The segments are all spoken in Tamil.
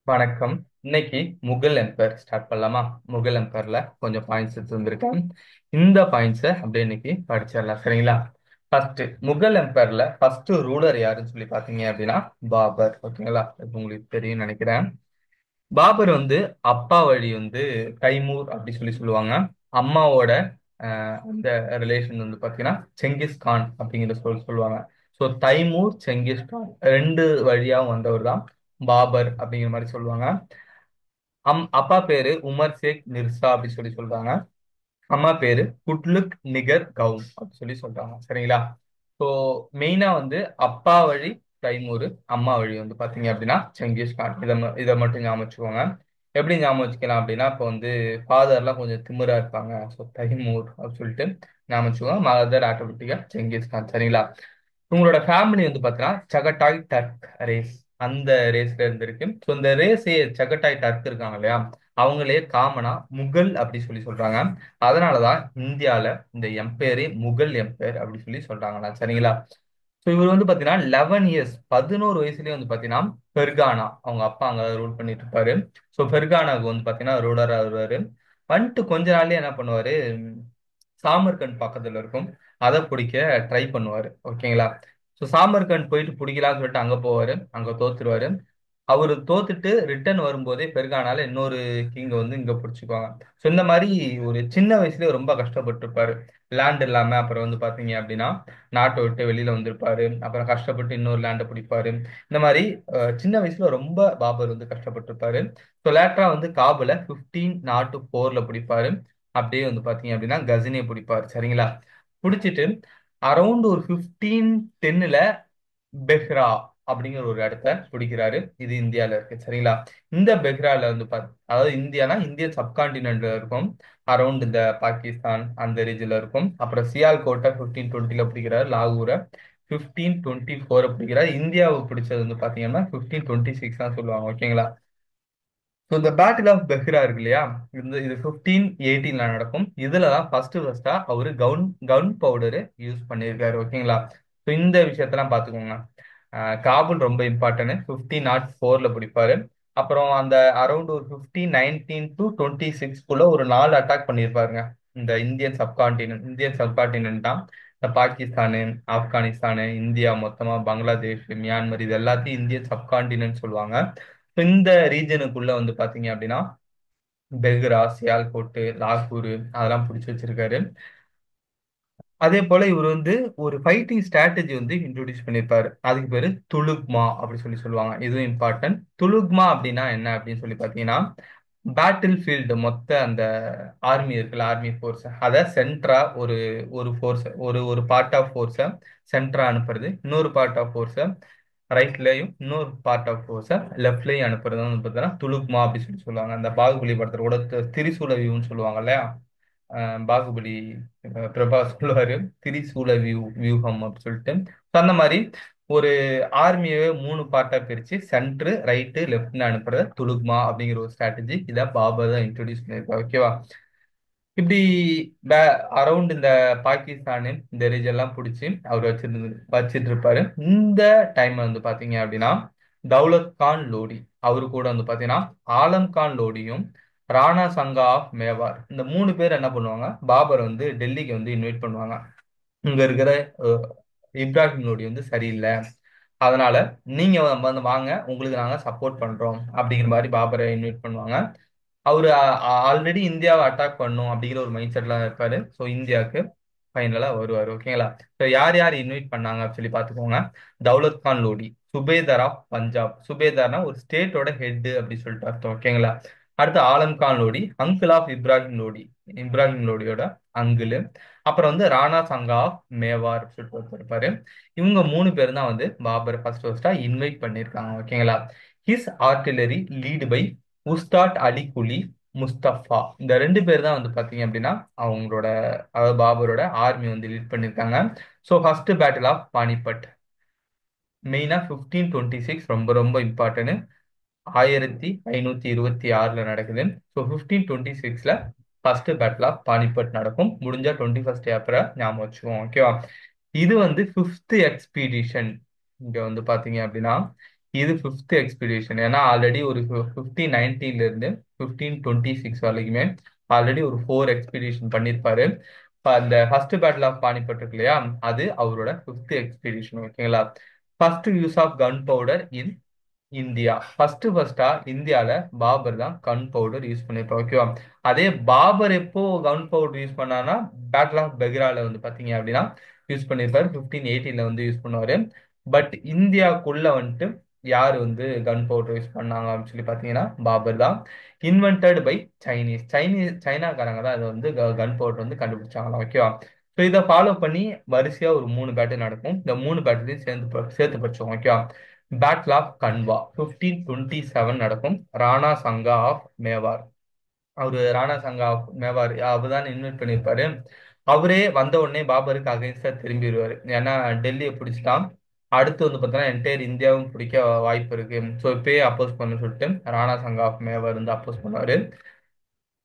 வணக்கம். இன்னைக்கு முகல் எம்பையர் ஸ்டார்ட் பண்ணலாமா? முகல் எம்பையர்ல கொஞ்சம் பாயிண்ட்ஸ் எடுத்து வந்திருக்கேன். இந்த பாயிண்ட்ஸை அப்படியே இன்னைக்கு படிச்சிடலாம், சரிங்களா? ஃபர்ஸ்ட், முகல் எம்பையர்ல ஃபர்ஸ்ட் ரூலர் யாருன்னு சொல்லி பாத்தீங்க அப்படின்னா பாபர். ஓகேங்களா? இது உங்களுக்கு தெரியும் நினைக்கிறேன். பாபர் அப்பா வழி தைமூர் அப்படி சொல்லி சொல்லுவாங்க. அம்மாவோட அந்த ரிலேஷன் பாத்தீங்கன்னா செங்கிஸ் கான் அப்படிங்கிற சொல்லுவாங்க. ஸோ தைமூர் செங்கிஸ் கான் ரெண்டு வழியாவும் வந்தவர் தான் பாபர் அப்படிங்கிற மாதிரி சொல்லுவாங்க. அப்பா பேரு உமர் ஷேக் மிர்சா அப்படி சொல்லி சொல்றாங்க. அம்மா பேரு குட்லுக் நிகர் கவுன் அப்படி சொல்லி சொல்றாங்க, சரிங்களா? ஸோ மெயினா அப்பா வழி தைமூர், அம்மா வழி பாத்தீங்க அப்படின்னா செங்கிஸ்கான். இதை மட்டும் ஞாபகம் வச்சுக்கோங்க. எப்படி ஞாபகம் வச்சுக்கலாம் அப்படின்னா, இப்போ ஃபாதர்லாம் கொஞ்சம் திமிரா இருப்பாங்க. ஸோ தைமூர் அப்படின்னு சொல்லிட்டு ஞாபகம் வச்சுக்கோங்க. மதர் ஆட்டோமேட்டிக்கா செங்கிஸ்கான், சரிங்களா? உங்களோட ஃபேமிலி பார்த்தீங்கன்னா சகட்டாய் டர்க் ரேஸ், அந்த ரேஸ்ல இருந்திருக்கு. ஸோ இந்த ரேஸே சகட்டாய் டர்க் இருக்காங்க இல்லையா, அவங்களே காமனா முகல் அப்படி சொல்லி சொல்றாங்க. அதனாலதான் இந்தியால இந்த எம்பையரே முகல் எம்பையர் அப்படி சொல்லி சொல்றாங்களா, சரிங்களா? ஸோ இவர் பாத்தீங்கன்னா 11 இயர்ஸ், 11 வயசுலயே பாத்தீங்கன்னா ஃபெர்கானா, அவங்க அப்பா அங்க ரூல் பண்ணிட்டு இருப்பாரு. ஸோ ஃபெர்கானாவுக்கு பாத்தீங்கன்னா ரூலரா வருவாரு. கொஞ்ச நாள்லயே என்ன பண்ணுவாரு, சாமர்கண்ட் பக்கத்துல இருக்கும், அதை பிடிக்க ட்ரை பண்ணுவாரு. ஓகேங்களா? ஸோ சாமர்கண்ட் போயிட்டு பிடிக்கலாம்னு சொல்லிட்டு அங்க போவாரு, அங்க தோத்துருவாரு. அவரு தோத்துட்டு ரிட்டர்ன் வரும்போதே பெருகானால இன்னொரு கிங் இங்க பிடிச்சுக்குவாங்க. ஸோ இந்த மாதிரி ஒரு சின்ன வயசுலயே ரொம்ப கஷ்டப்பட்டிருப்பாரு. லேண்ட் இல்லாம அப்புறம் பாத்தீங்க அப்படின்னா நாட்டை விட்டு வெளியில வந்திருப்பாரு. அப்புறம் கஷ்டப்பட்டு இன்னொரு லேண்டை பிடிப்பாரு. இந்த மாதிரி சின்ன வயசுல ரொம்ப பாபர் கஷ்டப்பட்டிருப்பாரு. ஸோ லேட்டரா காபுல 1504 பிடிப்பாரு. அப்படியே பாத்தீங்க அப்படின்னா கஜினியை பிடிப்பாரு, சரிங்களா? பிடிச்சிட்டு அரௌண்ட் ஒரு 1510 பெஹ்ரா அப்படிங்கிற ஒரு இடத்த பிடிக்கிறாரு. இது இந்தியால இருக்கு, சரிங்களா? இந்த பெஹ்ரால அதாவது இந்தியானா இந்தியன் சப்கான்டினென்ட்ல இருக்கும். அரௌண்ட் இந்த பாகிஸ்தான் அந்த ரீஜன்ல இருக்கும். அப்புறம் சியால்கோட்டை 1520 பிடிக்கிறாரு. லாகூரை 1524 பிடிக்கிறாரு. இந்தியாவை பிடிச்சது பாத்தீங்கன்னா 1526 தான் சொல்லுவாங்க. ஓகேங்களா? ஸோ இந்த பேட்டில் ஆஃப் பெஹ்ரா இருக்கு இல்லையா, இது 1518 நடக்கும். இதுல தான் ஃபர்ஸ்டா அவரு கவுன் கன் பவுடரு யூஸ் பண்ணியிருக்காரு. ஓகேங்களா? ஸோ இந்த விஷயத்தெல்லாம் பார்த்துக்கோங்க. காபூல் ரொம்ப இம்பார்ட்டன்ட். 1504 பிடிப்பாரு. அப்புறம் அந்த அரௌண்ட் ஒரு 1519 to 26 ஒரு 4 அட்டாக் பண்ணியிருப்பாருங்க. இந்த இந்தியன் சப்கான்டினென்ட் தான் இந்த பாகிஸ்தானு, ஆப்கானிஸ்தானு, இந்தியா மொத்தமா, பங்களாதேஷ், மியான்மர், இது எல்லாத்தையும் இந்தியன் சப்கான்டினென்ட் சொல்லுவாங்க. இப்ப இந்த ரீஜனுக்குள்ள பாத்தீங்க அப்படின்னா பெல்கிரா, சியால்கோட்டு, லாகூர் அதெல்லாம் பிடிச்சு வச்சிருக்காரு. அதே போல இவர் ஒரு ஃபைட்டிங் ஸ்ட்ராட்டஜி இன்ட்ரோடியூஸ் பண்ணியிருப்பாரு. அதுக்கு பேரு துலுக்மா அப்படி சொல்லி சொல்லுவாங்க. இதுவும் இம்பார்ட்டன்ட். துலுக்மா அப்படின்னா என்ன அப்படின்னு சொல்லி பாத்தீங்கன்னா, பேட்டில் ஃபீல்டு மொத்த அந்த ஆர்மி இருக்குல்ல, ஆர்மி ஃபோர்ஸ், அதை சென்ட்ரா ஒரு ஒரு ஃபோர்ஸ், ஒரு ஒரு பார்ட் ஆஃப் ஃபோர்ஸை சென்ட்ரா அனுப்புறது, இன்னொரு பார்ட் ஆஃப் ஃபோர்ஸை ரைட்லயும், இன்னொரு பார்ட் ஆஃப் ஃபோர்ஸை லெஃப்ட்லயும் அனுப்புறது பார்த்தீங்கன்னா துலுக்மா அப்படி சொல்லி சொல்லுவாங்க. அந்த பாகுபலி படத்துல கூட திரிசூல வியூன்னு சொல்லுவாங்க இல்லையா, பாகுபலி பிரபாஸ் சொல்லுவாரு திரிசூல வியூகம் அப்படின்னு சொல்லிட்டு. So அந்த மாதிரி ஒரு ஆர்மியவே 3 பார்ட்டா பிரிச்சு சென்டர், ரைட்டு, லெஃப்ட்னு அனுப்புறது துலுக்மா அப்படிங்கிற ஒரு ஸ்ட்ராட்டஜி. இதை பாபர் தான் இன்ட்ரோடியூஸ் பண்ணியிருப்பார். ஓகேவா? இப்படி அரௌண்ட் இந்த பாகிஸ்தானு இந்த ரீஜன் எல்லாம் பிடிச்சி அவர் வச்சிட்டு இருப்பாரு. இந்த டைம்ல பாத்தீங்க அப்படின்னா தௌலத் கான் லோடி அவரு கூட பாத்தீங்கன்னா ஆலம் கான் லோடியும் ராணா சங்கா ஆஃப் மேவார், இந்த 3 பேர் என்ன பண்ணுவாங்க, பாபர் டெல்லிக்கு இன்வைட் பண்ணுவாங்க. இங்க இருக்கிற அஹ், இப்ராஹிம் லோடி சரியில்லை, அதனால நீங்க வாங்க, உங்களுக்கு நாங்க சப்போர்ட் பண்றோம் அப்படிங்கிற மாதிரி பாபரை இன்வைட் பண்ணுவாங்க. அவரு ஆல்ரெடி இந்தியாவை அட்டாக் பண்ணும் அப்படிங்கிற ஒரு மைண்ட் செட்ல இருப்பாரு. ஸோ இந்தியாவுக்கு ஃபைனலா வருவாரு. ஓகேங்களா? ஸோ யார் யார் இன்வைட் பண்ணாங்க அப்படின்னு சொல்லி பார்த்துக்கோங்க. தௌலத் கான் லோடி, சுபேதார் ஆஃப் பஞ்சாப். சுபேதார்னா ஒரு ஸ்டேட்டோட ஹெட் அப்படி சொல்லிட்டு அர்த்தம். ஓகேங்களா? அடுத்து ஆலம் கான் லோடி, அங்கிள் ஆஃப் இப்ராஹிம் லோடி, இப்ராஹிம் லோடியோட அங்கிள். அப்புறம் ராணா சங்கா ஆஃப் மேவார் சொல்லிட்டு ஒருத்தர் இருப்பாரு. இவங்க 3 பேர் தான் பாபர் ஃபர்ஸ்டா இன்வைட் பண்ணியிருக்காங்க. ஓகேங்களா? His artillery led by Ustad Ali Quli Mustafa. இந்த 2 பேர் தான் பாத்தீங்க அப்படின்னா அவங்களோட, அதாவது பாபரோட ஆர்மி லீட் பண்ணிருக்காங்க. So first battle of Panipat மெயினா 1526 ரொம்ப ரொம்ப இம்பார்ட்டன்ட். 1526 நடக்குது. So 1526 first battle of Panipat நடக்கும். முடிஞ்சா 21 ஏப்ரல் ஞாபகம் வச்சுக்கோங்க. ஓகேவா? இது 5th எக்ஸ்பீடிஷன். இங்க பாத்தீங்க அப்படின்னா இது ஃபிஃப்த் எக்ஸ்பீடிஷன். ஏன்னா ஆல்ரெடி ஒரு 1519 இருந்து 1526 வரைக்குமே ஆல்ரெடி ஒரு 4 எக்ஸ்பீடிஷன் பண்ணியிருப்பாரு. இப்ப அந்த ஃபர்ஸ்ட் பேட்டில் ஆஃப் பானிபட் இருக்கு இல்லையா, அது அவரோட ஃபிஃப்த் எக்ஸ்பீடிஷன். ஓகேங்களா. First use of gunpowder in India. ஃபர்ஸ்டா இந்தியால பாபர் தான் கன் பவுடர் யூஸ் பண்ணிருப்பார். ஓகேவா. அதே பாபர் எப்போ கன் பவுடர் யூஸ் பண்ணானா பேட்டில் ஆஃப் பெக்ரால வந்து பாத்தீங்க அப்படின்னா யூஸ் பண்ணிருப்பாரு. 1518 வந்து யூஸ் பண்ணுவாரு. பட் இந்தியாக்குள்ள வந்துட்டு யார் வந்து கன் பவுடர் யூஸ் பண்ணாங்க அப்படின்னு சொல்லி பாத்தீங்கன்னா பாபர் தான். இன்வென்டட் பை சைனாக்காரங்க தான் அதை வந்து கன் பவுடர் வந்து கண்டுபிடிச்சாங்களாம். ஓகேவா. ஸோ இதை ஃபாலோ பண்ணி வரிசையா ஒரு 3 பேட்டில் நடக்கும். இந்த 3 பேட்டிலையும் சேர்த்து படிச்சோம். ஓகேவா. பேட்டில் ஆஃப் கன்வா 1527 நடக்கும். ராணா சங்கா ஆஃப் மேவார், அவரு ராணா சங்கா ஆஃப் மேவார் அவர் தான் இன்வைட் பண்ணியிருப்பாரு. அவரே வந்த உடனே பாபருக்கு அகைன்ஸ்டா திரும்பிடுவாரு. ஏன்னா டெல்லியை பிடிச்சிட்டான், அடுத்து வந்து பார்த்தோன்னா என்டையர் இந்தியாவும் பிடிக்க வாய்ப்பு இருக்கு, ஸோ இப்பயே அப்போஸ் பண்ண சொல்லிட்டு ராணா சங்கா ஆஃப் மேவார் வந்து அப்போஸ் பண்ணுவாரு.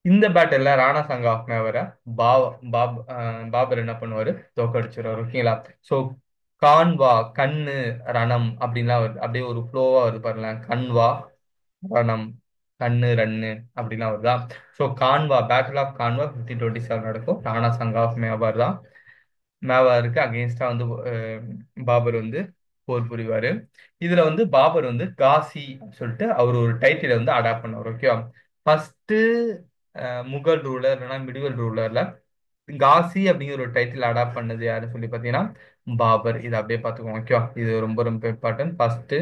இந்த பேட்டில்ல ராணா சங்கா ஆஃப் மேவரை பாபர் என்ன பண்ணுவாரு, தோக்கடிச்சிருவாரு. ஓகேங்களா. ஸோ கான்வா, கண்ணு, ரணம் அப்படின்லாம் வருது, அப்படியே ஒரு ஃப்ளோவா வருது பாருங்க. கன்வா, ரணம், கண்ணு, ரன்னு அப்படிலாம் வருதா. So Khanwa, battle of Khanwa 1527 நடக்கும். ராணா சங்கா ஆஃப் மேவார் தான் மேவாருக்கு அகெயின்ஸ்டா வந்து பாபர் வந்து போர் புரிவாரு. இதுல வந்து பாபர் வந்து காசி அப்படின்னு சொல்லிட்டு அவர் ஒரு டைட்டிலை வந்து அடாப்ட் பண்ணுவார். ஓகேவா. ஃபர்ஸ்ட் முகல் ரூலர் இல்லைன்னா மிடிவல் ரூலர்ல காசி அப்படிங்கிற ஒரு டைட்டில் அடாப்ட் பண்ணது யாருன்னு சொல்லி பார்த்தீங்கன்னா பாபர். இதை அப்படியே பார்த்துக்கோங்க. ஓகேவா. இது ரொம்ப ரொம்ப இம்பார்ட்டன்ட். ஃபர்ஸ்ட்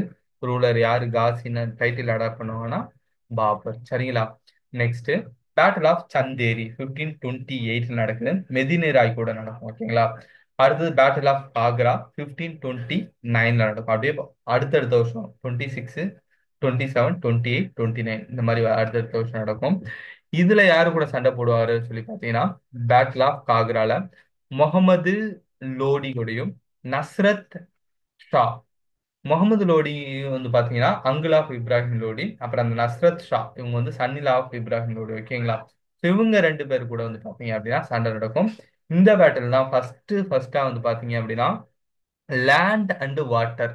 ரூலர் யாரு காசின்னு டைட்டில் அடாப்ட் பண்ணுவாங்கன்னா பாபர். சரிங்களா. நெக்ஸ்ட் பேட்டில் ஆஃப் சந்தேரி 1528 நடக்குது. மெதினி ராய் கூட நடக்கும். ஓகேங்களா. அடுத்தது பேட்டில் ஆஃப் ஆக்ரா 1529 நடக்கும். அப்படியே அடுத்தடுத்த வருஷம் 26, 27, 28, 29 இந்த மாதிரி அடுத்தடுத்த வருஷம் நடக்கும். இதுல யாரு கூட சண்டை போடுவாரு சொல்லி பாத்தீங்கன்னா பேட்டில் ஆஃப் காக்ரால முகமது லோடி கூடயும் நஸ்ரத் ஷா. முகமது லோடி வந்து பாத்தீங்கன்னா அங்கிள் ஆஃப் இப்ராஹிம் லோடி, அப்புறம் அந்த நஸ்ரத் ஷா இவங்க வந்து சன்னிலா ஆஃப் இப்ராஹிம் லோடி. ஓகேங்களா. So இவங்க 2 பேர் கூட வந்து பாத்தீங்க அப்படின்னா சண்டை நடக்கும். இந்த பேட்டில் தான் ஃபர்ஸ்டா வந்து பாத்தீங்க அப்படின்னா லேண்ட் அண்ட் வாட்டர்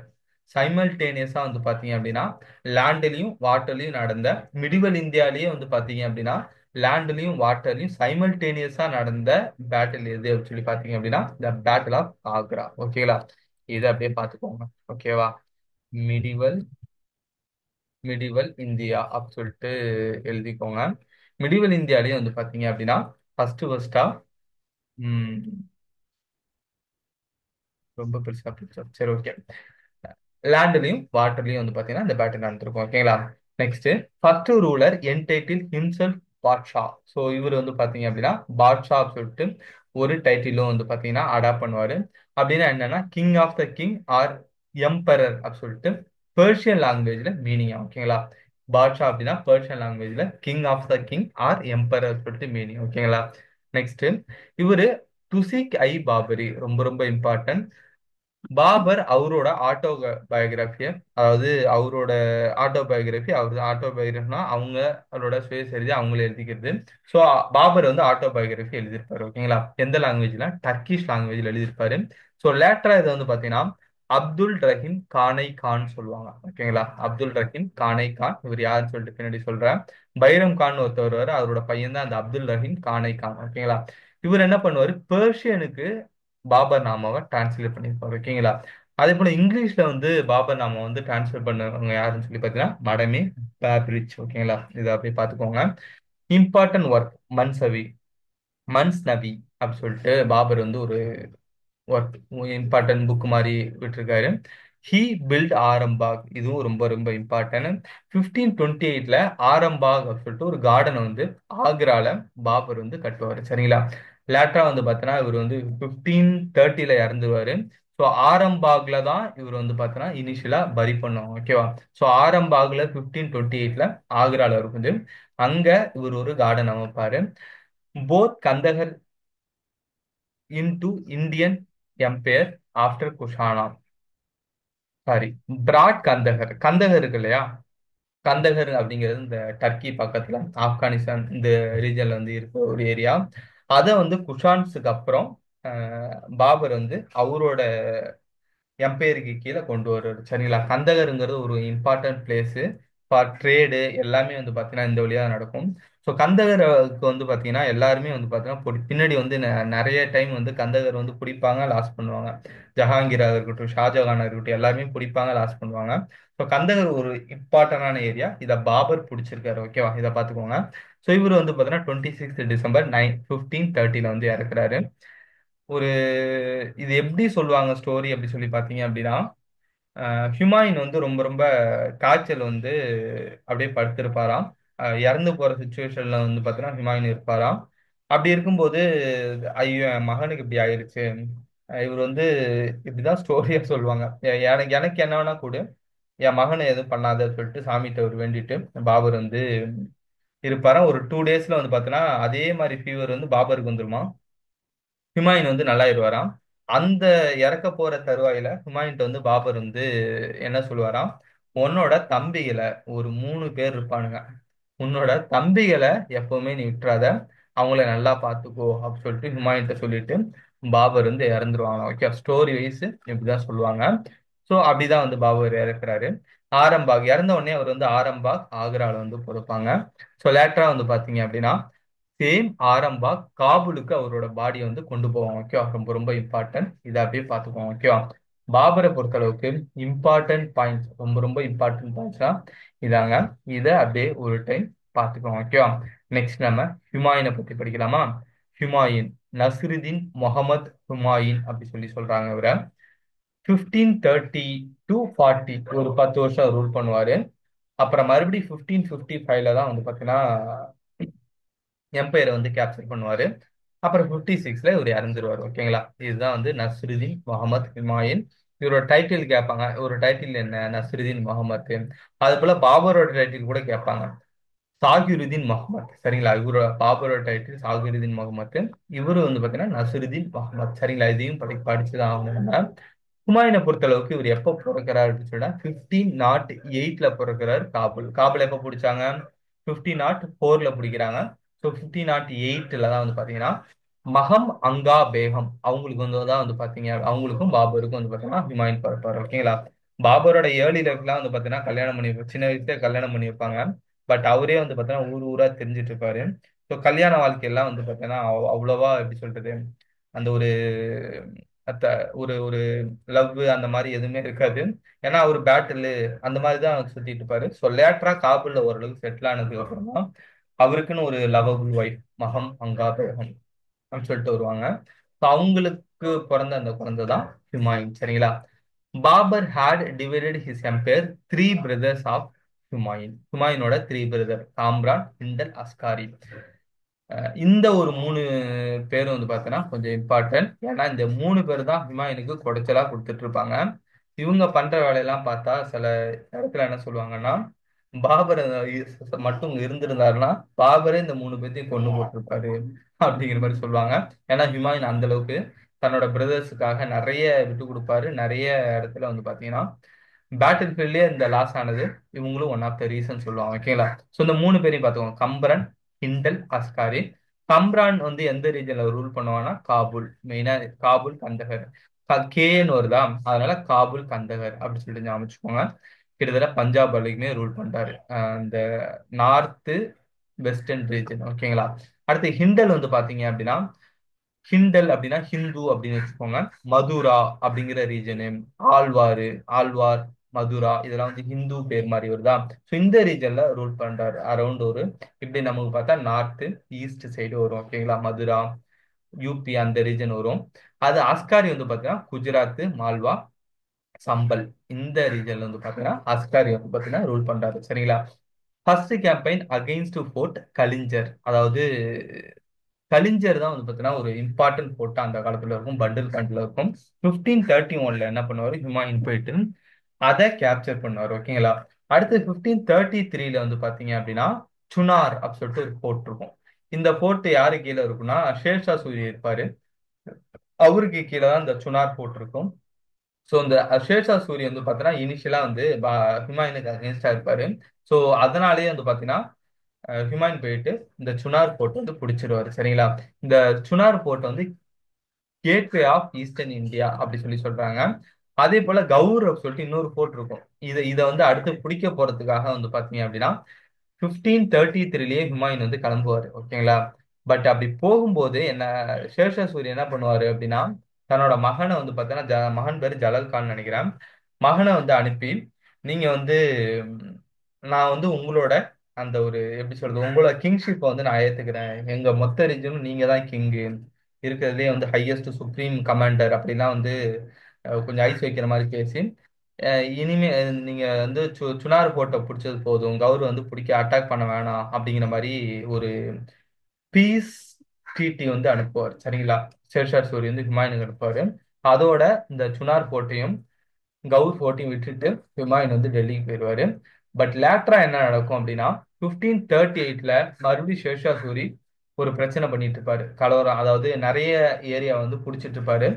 சைமல்டேனியஸா வந்து பாத்தீங்க அப்படின்னா லேண்ட்லயும் வாட்டர்லயும் நடந்த மிடிவல் இந்தியாலயே வந்து பாத்தீங்க அப்படின்னா லேண்ட்லயும் வாட்டர்லயும் சைமல்டேனியஸா நடந்த பேட்டில் எது அப்படின்னு சொல்லி பாத்தீங்க அப்படின்னா த பேட்டில் ஆஃப் ஆக்ரா. ஓகேங்களா. இதை அப்படியே பார்த்துக்கோங்க. ஓகேவா. மிடிவல் மிடிவல் இந்தியா அப்படி சொல்லிட்டு எழுதிக்கோங்க. மிடிவல் இந்தியாலயே வந்து பாத்தீங்க அப்படின்னா ஃபர்ஸ்டா ரொம்ப பெருசா போச்சா? சரி, ஓகே. லேண்ட்லயும் வாட்டர்லயும் வந்து பாத்தீங்கன்னா இந்த பேட்டில் நடந்திருக்கும். ஓகேங்களா. Next first ruler entitled himself Badshah. So இவர் வந்து பாத்தீங்க அப்படின்னா பாட்ஷா சொல்லிட்டு ஒரு டைட்டிலும் வந்து பாத்தீங்கன்னா அடாப்ட் பண்ணுவாரு. அப்படின்னா என்னன்னா king of the king or emperor அப்படி சொல்லிட்டு பெர்ஷியன் லாங்குவேஜ்ல மீனிங். ஓகேங்களா. பாட்ஷா அப்படின்னா பெர்ஷியன் லாங்குவேஜ்ல king of the king or emperor சொல்லிட்டு மீனிங். ஓகேங்களா. நெக்ஸ்ட் இவரு துசிக் ஐ பாபரி ரொம்ப ரொம்ப இம்பார்ட்டன்ட். பாபர் அவரோட பயோகிராஃபிய, அதாவது அவரோட ஆட்டோபயோகிராஃபினா அவங்களோட சுயசரிதை அவங்களே எழுதிக்கிறது. ஸோ பாபர் வந்து ஆட்டோபயோகிராஃபி எழுதியிருப்பாரு. ஓகேங்களா. எந்த லாங்குவேஜ்ல, டர்க்கிஷ் லாங்குவேஜ்ல எழுதியிருப்பாரு. ஸோ லேட்டரா இதை வந்து பாத்தீங்கன்னா அப்துல் ரஹீம் கானை கான் சொல்லுவாங்க. ஓகேங்களா. அப்துல் ரஹீம் கானை கான் இவர் யாருன்னு சொல்லிட்டு பின்னாடி சொல்றேன். பைரம் கான் ஒருத்தவர் வருவாரு, அவரோட பையன் தான் அந்த அப்துல் ரஹீம் கானை கான். ஓகேங்களா. இவர் என்ன பண்ணுவாரு, பெர்ஷியனுக்கு பாபர் நாமாவை டிரான்ஸ்லேட் பண்ணியிருப்பாரு. ஓகேங்களா. அதே போல இங்கிலீஷ்ல வந்து பாபர் நாமா வந்து டிரான்ஸ்லேட் பண்ணவங்க யாருன்னு சொல்லி பார்த்தீங்கன்னா மடமே பேப்ரிச். ஓகேங்களா. இதை அப்படியே பார்த்துக்கோங்க. இம்பார்ட்டன்ட் ஒர்க் மன்ஸ் நபி அப்படி சொல்லிட்டு பாபர் வந்து ஒரு ஒர்க் இம்பார்ட்டன்ட் புக் மாதிரி விட்டுருக்காரு. ஹி பில்ட் ஆரம்பாக், இதுவும் ரொம்ப ரொம்ப இம்பார்ட்டன்ட். 1528 ஆரம்பாக் அப்படின்னு சொல்லிட்டு ஒரு கார்டன் வந்து ஆக்ரால பாபர் வந்து கட்டுவார். சரிங்களா. லேட்டரா வந்து பார்த்தோன்னா இவர் வந்து 1530 இறந்துருவாரு. ஸோ ஆரம்பாக்ல தான் இவர் வந்து பார்த்தோன்னா இனிஷியலா பரி பண்ணுவாங்க. ஓகேவா. ஸோ ஆரம்பாக்ல 1528 ஆக்ரால இருக்குது. அங்க இவர் ஒரு கார்டன் அமைப்பாரு. Both Kandahar into Indian empire after Kushana. Sorry, brought Kandahar. Kandahar இருக்கு இல்லையா, கந்தகர் அப்படிங்கிறது இந்த டர்க்கி பக்கத்துல ஆப்கானிஸ்தான் இந்த ரீஜன்ல வந்து இருக்க ஒரு ஏரியா. அதை வந்து குஷான்ஸுக்கு அப்புறம் பாபர் வந்து அவரோட எம்பையருக்கு கீழே கொண்டு வருவாரு சரிங்களா. கந்தகருங்கிறது ஒரு இம்பார்ட்டன்ட் பிளேஸ் ஃபார் ட்ரேடு எல்லாமே வந்து பார்த்தீங்கன்னா இந்த வழியா நடக்கும். ஸோ கந்தகருக்கு வந்து பார்த்தீங்கன்னா எல்லாருமே வந்து பார்த்தீங்கன்னா பின்னாடி வந்து நிறைய டைம் வந்து கந்தகர் வந்து பிடிப்பாங்க, லாஸ் பண்ணுவாங்க. ஜஹாங்கீராக இருக்கட்டும், ஷாஜகானா இருக்கட்டும், எல்லாருமே பிடிப்பாங்க, லாஸ் பண்ணுவாங்க. ஸோ கந்தகர் ஒரு இம்பார்ட்டன்டான ஏரியா. இதை பாபர் பிடிச்சிருக்காரு. ஓகேவா, இதை பார்த்துக்கோங்க. ஸோ இவர் வந்து பார்த்தீங்கன்னா 26 டிசம்பர் 1530 வந்து இறக்குறாரு. ஒரு இது எப்படி சொல்லுவாங்க ஸ்டோரி அப்படி சொல்லி பார்த்தீங்க அப்படின்னா, ஹுமாயூன் வந்து ரொம்ப ரொம்ப காய்ச்சல் வந்து அப்படியே படுத்திருப்பாராம். இறந்து போற சுச்சுவேஷன்ல வந்து பார்த்தீங்கன்னா ஹுமாயூன் இருப்பாராம். அப்படி இருக்கும்போது ஐயோ என் மகனுக்கு இப்படி ஆயிருச்சு, இவர் வந்து இப்படிதான் ஸ்டோரியா சொல்லுவாங்க. எனக்கு எனக்கு என்ன வேணா கூட என் மகனை எதுவும் பண்ணாத சொல்லிட்டு சாமிகிட்ட அவர் வேண்டிட்டு பாபர் வந்து இருப்பாராம். ஒரு 2 டேஸ்ல வந்து பார்த்தீங்கன்னா அதே மாதிரி ஃபீவர் வந்து பாபருக்கு வந்துருமா. ஹுமாயூன் வந்து நல்லாயிருவாராம். அந்த இறக்க போற தருவாயில ஹுமாயூன்ட்ட வந்து பாபர் வந்து என்ன சொல்லுவாராம், உன்னோட தம்பிகளை ஒரு 3 பேர் இருப்பானுங்க, உன்னோட தம்பிகளை எப்பவுமே நீ விட்டுறாத, அவங்கள நல்லா பார்த்துக்கோ அப்படின்னு சொல்லிட்டு ஹுமாயூன்ட்ட சொல்லிட்டு பாபர் வந்து இறந்துருவாங்க. ஓகே, ஸ்டோரி வைஸ் இப்படிதான் சொல்லுவாங்க. ஸோ அப்படிதான் வந்து பாபர் இறக்குறாரு. ஆரம்பாக் இறந்த உடனே அவர் வந்து ஆரம்பாக் ஆக்ரால வந்து பொறுப்பாங்க. ஸோ லேட்டரா வந்து பாத்தீங்க அப்படின்னா சேம் ஆரம்பாக் காபூலுக்கு அவரோட பாடியை வந்து கொண்டு போவாங்க. ஓகேவா, ரொம்ப ரொம்ப இம்பார்ட்டன்ட், இதை அப்படியே பார்த்துக்குவோம். ஓகேவா, பாபரை பொறுத்தளவுக்கு இம்பார்ட்டன்ட் பாயிண்ட்ஸ், ரொம்ப ரொம்ப இம்பார்ட்டன்ட் பாயிண்ட்ஸ்னா இதாங்க. இதை அப்படியே ஒரு டைம் பார்த்துக்குவோம். ஓகேவா, நெக்ஸ்ட் நம்ம ஹுமாயூனை பத்தி படிக்கலாமா. ஹுமாயூன் நஸ்ருதீன் முகமது ஹுமாயூன் அப்படி சொல்லி சொல்றாங்க இவரை. 1530 to 40 ஒரு 10 வருஷம் ரூல் பண்ணுவாரு. அப்புறம் மறுபடியும் 1555 தான் வந்து பாத்தீங்கன்னா எம்பையரை வந்து கேப்சர் பண்ணுவாரு. அப்புறம் 56 இவர் இறந்துருவார். ஓகேங்களா, இதுதான் வந்து நஸ்ருதீன் முகமது ஹுமாயூன். இவரோட டைட்டில் கேட்பாங்க, ஒரு டைட்டில் என்ன, நஸ்ருதீன் முகமது. அது போல பாபரோட டைட்டில் கூட கேட்பாங்க, சாகிருதீன் முகமது. சரிங்களா, இவரோட பாபரோட டைட்டில் சாகிருதீன் முகமது. இவரு வந்து பாத்தீங்கன்னா நஸ்ருதீன் முகமது. சரிங்களா, இதையும் படிச்சுதான் ஆகணும் நம்ம. ஹுமாயூனை பொறுத்தளவுக்கு இவர் எப்போ பிறக்கிறார் அப்படின்னு சொன்னா 1508 பிறக்கிறார். காபூல் காபூல் எப்போ பிடிச்சாங்க, 1504 பிடிக்கிறாங்க. ஸோ 1508 தான் வந்து பாத்தீங்கன்னா மகம் அங்கா பேகம் அவங்களுக்கு வந்து தான் வந்து பாத்தீங்க, அவங்களுக்கும் பாபருக்கும் வந்து பாத்தீங்கன்னா ஹுமாயூன் பிறப்பாரு. ஓகேங்களா, பாபரோட ஏர்லி லைஃப்லாம் வந்து பாத்தீங்கன்னா கல்யாணம் பண்ணி சின்ன வயசுல கல்யாணம் பண்ணி வைப்பாங்க. பட் அவரே வந்து பாத்தீங்கன்னா ஊர் ஊரா தெரிஞ்சுட்டு இருப்பாரு. ஸோ கல்யாண வாழ்க்கையெல்லாம் வந்து பாத்தீங்கன்னா அவ்வளவா எப்படி சொல்றது, அந்த ஒரு அத்த ஒரு ஒரு லவ் அந்த மாதிரி எதுவுமே இருக்காது. ஏன்னா அவர் பேட்டில் அந்த மாதிரி தான் சுத்திட்டு இருப்பாரு. ஸோ லேட்டரா காபூல்ல ஓரளவுக்கு செட்டில் ஆனதுக்கு அப்புறம் தான் அவருக்குன்னு ஒரு லவபிள் ஒய்ஃப் மகம் அங்கா பேகம் அப்படின்னு சொல்லிட்டு வருவாங்க. ஸோ அவங்களுக்கு பிறந்த அந்த குழந்தை தான் ஹுமாயூன். சரிங்களா, Babur had divided his empire 3 brothers of Humayun. ஹுமாயூனோட 3 பிரதர் காம்ரான், ஹிண்டல், அஸ்காரி. இந்த ஒரு 3 பேரும் வந்து பார்த்தீங்கன்னா கொஞ்சம் இம்பார்ட்டன்ட். ஏன்னா இந்த 3 பேர் தான் ஹுமாயூனுக்கு குடைச்சலா கொடுத்துட்டு இருப்பாங்க. இவங்க பண்ற வேலையெல்லாம் பார்த்தா சில இடத்துல என்ன சொல்லுவாங்கன்னா, பாபர் மட்டும் இருந்திருந்தாருன்னா பாபரே இந்த 3 பேர்த்தையும் கொண்டு போட்டிருப்பாரு அப்படிங்கிற மாதிரி சொல்லுவாங்க. ஏன்னா ஹுமாயூன் அந்த அளவுக்கு தன்னோட பிரதர்ஸுக்காக நிறைய விட்டு கொடுப்பாரு. நிறைய இடத்துல வந்து பாத்தீங்கன்னா பேட்டில் ஃபீல்ட்லயே இந்த லாஸ் ஆனது இவங்களும் ஒன் ஆஃப் த ரீசன் சொல்லுவாங்க. ஓகேங்களா, ஸோ இந்த 3 பேரையும் பார்த்துக்கோங்க, கம்பரன், ஹிண்டல், அஸ்காரி. கம்ரான் வந்து எந்த ரீஜன்ல ரூல் பண்ணுவான்னா காபூல், மெயினா காபூல் கந்தகர். கேன்னு வருதா, அதனால காபூல் கந்தகர் அப்படி சொல்லிட்டு ஞாபகம் வச்சுக்கோங்க. கிட்டத்தட்ட பஞ்சாப் வரைக்குமே ரூல் பண்றாரு, இந்த நார்த்து வெஸ்டர்ன் ரீஜன். ஓகேங்களா, அடுத்து ஹிண்டல் வந்து பாத்தீங்க அப்படின்னா, ஹிண்டல் அப்படின்னா ஹிந்து அப்படின்னு வச்சுக்கோங்க. மதுரா அப்படிங்கிற ரீஜனு, ஆழ்வாரு, ஆழ்வார், மதுரா இதெல்லாம் வந்து ஹிந்து பேர் மாதிரி வருதா. ஸோ இந்த ரீஜன்ல ரூல் பண்றாரு அரௌண்ட் ஒரு இப்படி நமக்கு பார்த்தா நார்த்து ஈஸ்ட் சைடு வரும். ஓகேங்களா, மதுரா, யூபி அந்த ரீஜன் வரும். அது அஸ்காரி வந்து பாத்தீங்கன்னா குஜராத், மால்வா, சம்பல் இந்த ரீஜன்ல வந்து பாத்தீங்கன்னா அஸ்காரி வந்து பாத்தீங்கன்னா ரூல் பண்றாரு. சரிங்களா, first campaign against fort Kalinjar. அதாவது கலிஞ்சர் தான் வந்து பார்த்தீங்கன்னா ஒரு இம்பார்ட்டன்ட் போர்ட் அந்த காலத்துல இருக்கும், பண்டில் கண்ட்ல இருக்கும். 1531 என்ன பண்ணுவாரு ஹுமாயூன் போயிட்டு அதை கேப்சர் பண்ணுவார். ஓகேங்களா, அடுத்து 1533 வந்து பாத்தீங்க அப்படின்னா சுனார் அப்படின்னு சொல்லிட்டு ஒரு போர்ட் இருக்கும். இந்த போர்ட் யாரு கீழே இருக்குன்னா ஷேர்ஷா சூரி இருப்பாரு, அவருக்கு கீழே தான் இந்த சுனார் போர்ட் இருக்கும். ஸோ இந்த ஷேர்ஷா சூரி வந்து பார்த்தீங்கன்னா இனிஷியலா வந்து ஹுமாயூனுக்கு அகேன்ஸ்டா இருப்பாரு. ஸோ அதனாலேயே வந்து பார்த்தீங்கன்னா ஹுமாயூன் போயிட்டு இந்த சுனார் போர்ட் வந்து பிடிச்சிருவாரு. சரிங்களா, இந்த சுனார் போர்ட் வந்து கேட்வே ஆஃப் ஈஸ்டர்ன் இந்தியா அப்படி சொல்லி சொல்றாங்க. அதே போல கௌர் சொல்லிட்டு இன்னொரு ஃபோர்ட் இருக்கும். இதை வந்து அடுத்து பிடிக்க போறதுக்காக வந்து பாத்தீங்க அப்படின்னா 1533லயே ஹுமாயூன் வந்து கிளம்புவாரு. ஓகேங்களா? பட் அப்படி போகும்போது என்ன, ஷேர்ஷா சூரி என்ன பண்ணுவாரு அப்படின்னா தன்னோட மகனை வந்து பார்த்தீங்கன்னா மகன் பேரு ஜலல் கான் நினைக்கிறேன். மகனை வந்து அனுப்பி நீங்க வந்து ம், நான் வந்து உங்களோட அந்த ஒரு எப்படி சொல்றது, உங்களோட கிங்ஷிப்பை வந்து நான் ஏத்துக்கிறேன். எங்க மொத்த ரீஜனும் நீங்க தான் கிங்கு, இருக்கிறதுலே வந்து ஹையஸ்ட் சுப்ரீம் கமாண்டர் அப்படிலாம் வந்து கொஞ்சம் ஐஸ் வைக்கிற மாதிரி பேசி இனிமே நீங்க வந்து சுனார் கோட்டை பிடிச்சது போதும், கௌர் வந்து பிடிக்க அட்டாக் பண்ண வேணாம் அப்படிங்கிற மாதிரி ஒரு பீஸ் ட்ரீட்டி வந்து அனுப்புவார். சரிங்களா? ஷேர்ஷா சூரி வந்து ஹுமாயூனுக்கு அனுப்புவாரு. அதோட இந்த சுனார் கோட்டையும் கவுர் ஃபோர்ட்டையும் விட்டுட்டு ஹுமாயூன் வந்து டெல்லிக்கு போயிடுவாரு. பட் லேட்டரா என்ன நடக்கும் அப்படின்னா 1538ல மறுபடியும் ஷேர்ஷா சூரி ஒரு பிரச்சனை பண்ணிட்டு இருப்பாரு, கலவரம், அதாவது நிறைய ஏரியா வந்து புடிச்சிட்டு இருப்பாரு.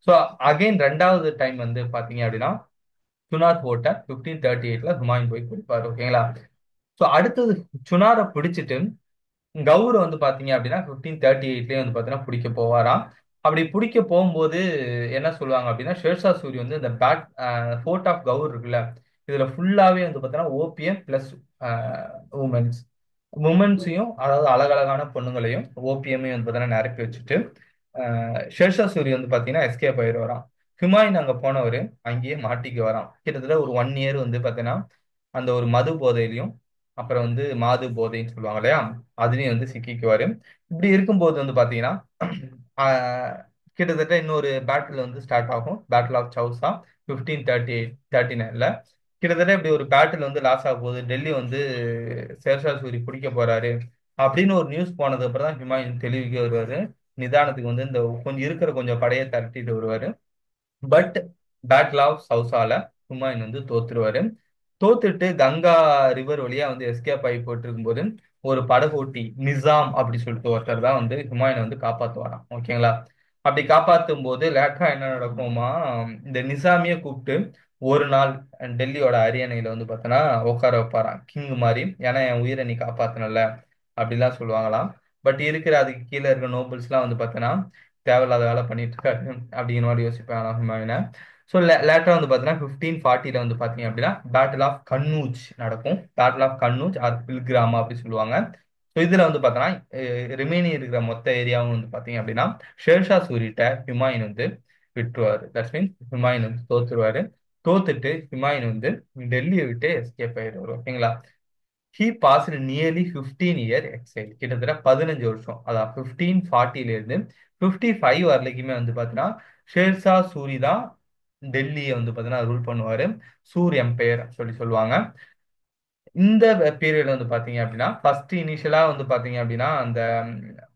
ஸோ அகைன் ரெண்டாவது டைம் வந்து பாத்தீங்க அப்படின்னா சுனார் ஃபோர்ட்டை 1538ல ஹுமாயூன் போய் பிடிப்பாரு. ஓகேங்களா? ஸோ அடுத்தது சுனாரை பிடிச்சிட்டு கௌர் வந்து பாத்தீங்க அப்படின்னா 1538லயே வந்து பாத்தீங்கன்னா பிடிக்க போவாராம். அப்படி பிடிக்க போகும்போது என்ன சொல்லுவாங்க அப்படின்னா ஷேர்ஷா சூரி வந்து இந்த ஃபோர்ட் ஆஃப் கௌர் இருக்குல்ல, இதுல ஃபுல்லாவே வந்து பாத்தீங்கன்னா ஓபிஎம் பிளஸ் உமன்ஸ், உமன்ஸையும் அதாவது அழகழகான பொண்ணுங்களையும் ஓபிஎம்மையும் வந்து பாத்தீங்கன்னா நிரப்பி வச்சுட்டு ஷேர்ஷா சூரி வந்து பாத்தீங்கன்னா எஸ்கேப் ஆயிரு வரான். ஹுமாயூன் அங்க போனவர் அங்கேயே மாட்டிக்கு வரான். கிட்டத்தட்ட ஒரு 1 இயர் வந்து பாத்தீங்கன்னா அந்த ஒரு மது போதையிலையும் அப்புறம் வந்து மாது போதைன்னு சொல்லுவாங்க இல்லையா, அதுலயும் வந்து சிக்கிக்குவாரு. இப்படி இருக்கும்போது வந்து பாத்தீங்கன்னா ஆஹ், கிட்டத்தட்ட இன்னொரு பேட்டில் வந்து ஸ்டார்ட் ஆகும், பேட்டில் ஆஃப் சவுசா 1539ல. கிட்டத்தட்ட இப்படி ஒரு பேட்டில் வந்து லாஸ் ஆக போகுது, டெல்லி வந்து ஷேர்ஷா சூரி பிடிக்க போறாரு அப்படின்னு ஒரு நியூஸ் போனதுக்கு அப்புறம் தான் ஹுமாயூன் தெளிவுக்கு வருவாரு. நிதானத்துக்கு வந்து இந்த கொஞ்சம் இருக்கிற கொஞ்சம் படையை திரட்டிட்டு வருவாரு. பட் பேட்டில் ஆஃப் சவுசால ஹுமாயூன் வந்து தோத்துருவாரு. தோத்துட்டு கங்கா ரிவர் வழியா வந்து எஸ்கேப் ஆகி போயிட்டு இருக்கும்போது ஒரு படகோட்டி நிசாம் அப்படி சொல்லிட்டு ஒருத்தர் தான் வந்து ஹுமாயூனை வந்து காப்பாத்துவாராம். ஓகேங்களா? அப்படி காப்பாத்தும் போது லேட்டரா என்ன நடக்குமா, இந்த நிசாமியை கூப்பிட்டு ஒரு நாள் டெல்லியோட அரியணையில வந்து பார்த்தோன்னா உட்கார வைப்பாராம் கிங் மாதிரி. ஏன்னா என் உயிரை நீ காப்பாத்தனல அப்படிலாம் சொல்லுவாங்களாம். பட் இருக்கிற அதுக்கு கீழே இருக்க நோபல்ஸ்லாம் வந்து பார்த்தோன்னா தேவையில்லாத வேலை பண்ணிட்டு இருக்காரு அப்படிங்கிற மாதிரி யோசிப்பாங்க ஹுமாயூனை. ஸோ லேட்டரா வந்து பார்த்தீங்கன்னா 1540ல வந்து பார்த்தீங்க அப்படின்னா பேட்டில் ஆஃப் கன்னூஜ் நடக்கும். பேட்டில் ஆஃப் கன்னூஜ் ஆர் பில்கிராமா அப்படி சொல்லுவாங்க. ஸோ இதுல வந்து பார்த்தோன்னா ரிமைனிங் இருக்கிற மொத்த ஏரியாவும் வந்து பார்த்தீங்க அப்படின்னா ஷேர்ஷா சூரிட்ட ஹுமாயூன் வந்து விட்டுருவாரு. தட்ஸ் மீன் ஹுமாயூன் வந்து தோத்துருவாரு. தோத்துட்டு ஹுமாயூன் வந்து டெல்லியை விட்டு எஸ்கேப் ஆயிடுவார். ஓகேங்களா? He passed nearly 15 year exile, கிட்டத்தட்ட 15 வருஷம், அதான் 1540ல இருந்து 55 வரைக்குமே வந்து பார்த்தீங்கன்னா ஷேர்ஷா சூரி தான் டெல்லியை வந்து பார்த்தீங்கன்னா ரூல் பண்ணுவாரு. சூர் எம்பையர் சொல்லி சொல்லுவாங்க. இந்த பீரியட் வந்து பாத்தீங்க அப்படின்னா ஃபர்ஸ்ட் இனிஷியலா வந்து பாத்தீங்க அப்படின்னா அந்த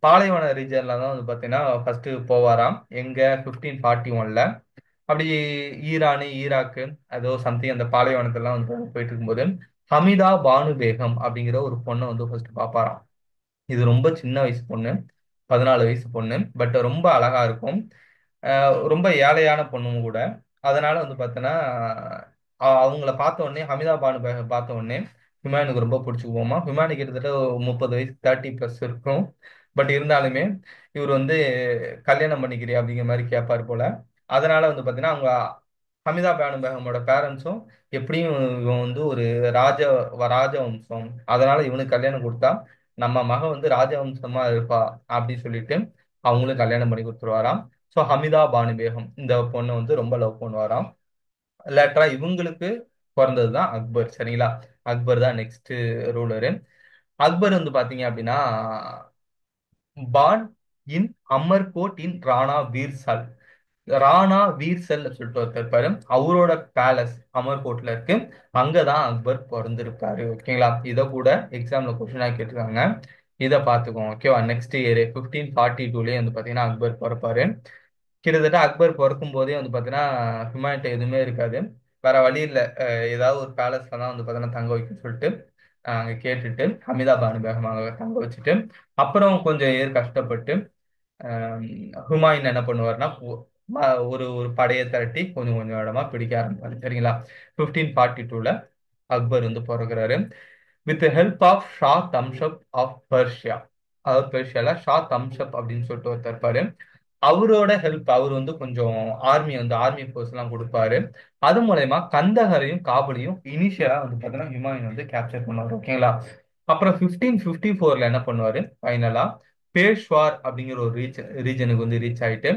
பாலைவன ரீஜன்ல தான் வந்து பாத்தீங்கன்னா ஃபர்ஸ்ட் போவாராம். எங்க 1541ல அப்படி ஈரானு ஈராக்கு ஏதோ சம்திங் அந்த பாலைவனத்தெல்லாம் வந்து போயிட்டு இருக்கும்போது ஹமிதா பானு பேகம் அப்படிங்கிற ஒரு பொண்ணை வந்து ஃபர்ஸ்ட் பாப்பாராம். இது ரொம்ப சின்ன வயசு பொண்ணு, 14 வயசு பொண்ணு, பட் ரொம்ப அழகா இருக்கும். ரொம்ப ஏழையான பொண்ணும் கூட. அதனால வந்து பார்த்தோன்னா அவங்கள பார்த்த உடனே ஹமிதா பானு பார்த்த உடனே ஹுமாயூனுக்கு ரொம்ப பிடிச்சி போமா. ஹுமாயூனுக்கு கிட்டத்தட்ட 30 வயசு 30+ இருக்கும். பட் இருந்தாலுமே இவர் வந்து கல்யாணம் பண்ணிக்கிறியா அப்படிங்கிற மாதிரி கேட்பாரு போல. அதனால வந்து பார்த்தீங்கன்னா அவங்க ஹமிதா பானு பேகமோட பேரண்ட்ஸும் எப்படியும் இவன் வந்து ஒரு ராஜ ராஜவம்சம், அதனால இவனுக்கு கல்யாணம் கொடுத்தா நம்ம மகன் வந்து ராஜவம்சமா இருப்பா அப்படின்னு சொல்லிட்டு அவங்களும் கல்யாணம் பண்ணி கொடுத்துருவாராம். ஸோ ஹமிதா பானு பேகம் இந்த பொண்ணை வந்து ரொம்ப லவ் பண்ணுவாராம். லேட்டரா இவங்களுக்கு பிறந்தது தான் அக்பர். சரிங்களா? அக்பர் தான் நெக்ஸ்ட் ரூலரு. அக்பர் வந்து பாத்தீங்க அப்படின்னா பான் இன் அமர்கோட் இன் ராணா வீர்சல். ராணா வீர்சல் சொல்லிட்டு ஒருத்தர் இருப்பாரு, அவரோட பேலஸ் அமர்கோட்ல இருக்கு. அங்கதான் அக்பர் பிறந்திருப்பாரு. ஓகேங்களா? இதை கூட எக்ஸாம்ல கொஸ்டினா கேட்டிருக்காங்க, இதை பார்த்துக்கோங்க. ஓகேவா? நெக்ஸ்ட் இயர் 1542லயே வந்து பாத்தீங்கன்னா அக்பர் பிறப்பாரு. கிட்டத்தட்ட அக்பர் பிறக்கும் போதே வந்து பார்த்தீங்கன்னா ஹியூமனிட்டி எதுவுமே இருக்காது. வேற வழி இல்லை, ஏதாவது ஒரு பேலஸ்ல தான் வந்து பார்த்தீங்கன்னா தங்க வைக்கணும்னு சொல்லிட்டு அங்கே கேட்டுட்டு ஹமிதா பானு பேகம் அங்க தங்க வச்சுட்டு அப்புறம் கொஞ்சம் ஏர் கஷ்டப்பட்டு ஆஹ், ஹுமாயூன் என்ன பண்ணுவார்னா ஒரு ஒரு படையை திரட்டி கொஞ்சம் கொஞ்சம் இடமா பிடிக்க ஆரம்பிப்பாரு. சரிங்களா? 1542ல அக்பர் வந்து பிறகுறாரு. With help of Shah Tahmasp of Persia, அதாவது பெர்ஷியால ஷா தம்ஷப் அப்படின்னு சொல்லிட்டு ஒருத்தர் இருப்பாரு. அவரோட ஹெல்ப் அவர் வந்து கொஞ்சம் ஆர்மி ஃபோர்ஸ் எல்லாம் கொடுப்பாரு. அது மூலயமா கந்தஹரையும் காபூலையும் இனிஷியலா வந்து பார்த்தீங்கன்னா ஹுமாயூன் வந்து கேப்சர் பண்ணுவார். ஓகேங்களா. அப்புறம் 1554 என்ன பண்ணுவாரு ஃபைனலா பேஷ்வார் அப்படிங்கிற ஒரு ரீஜனுக்கு வந்து ரீச் ஆயிட்டு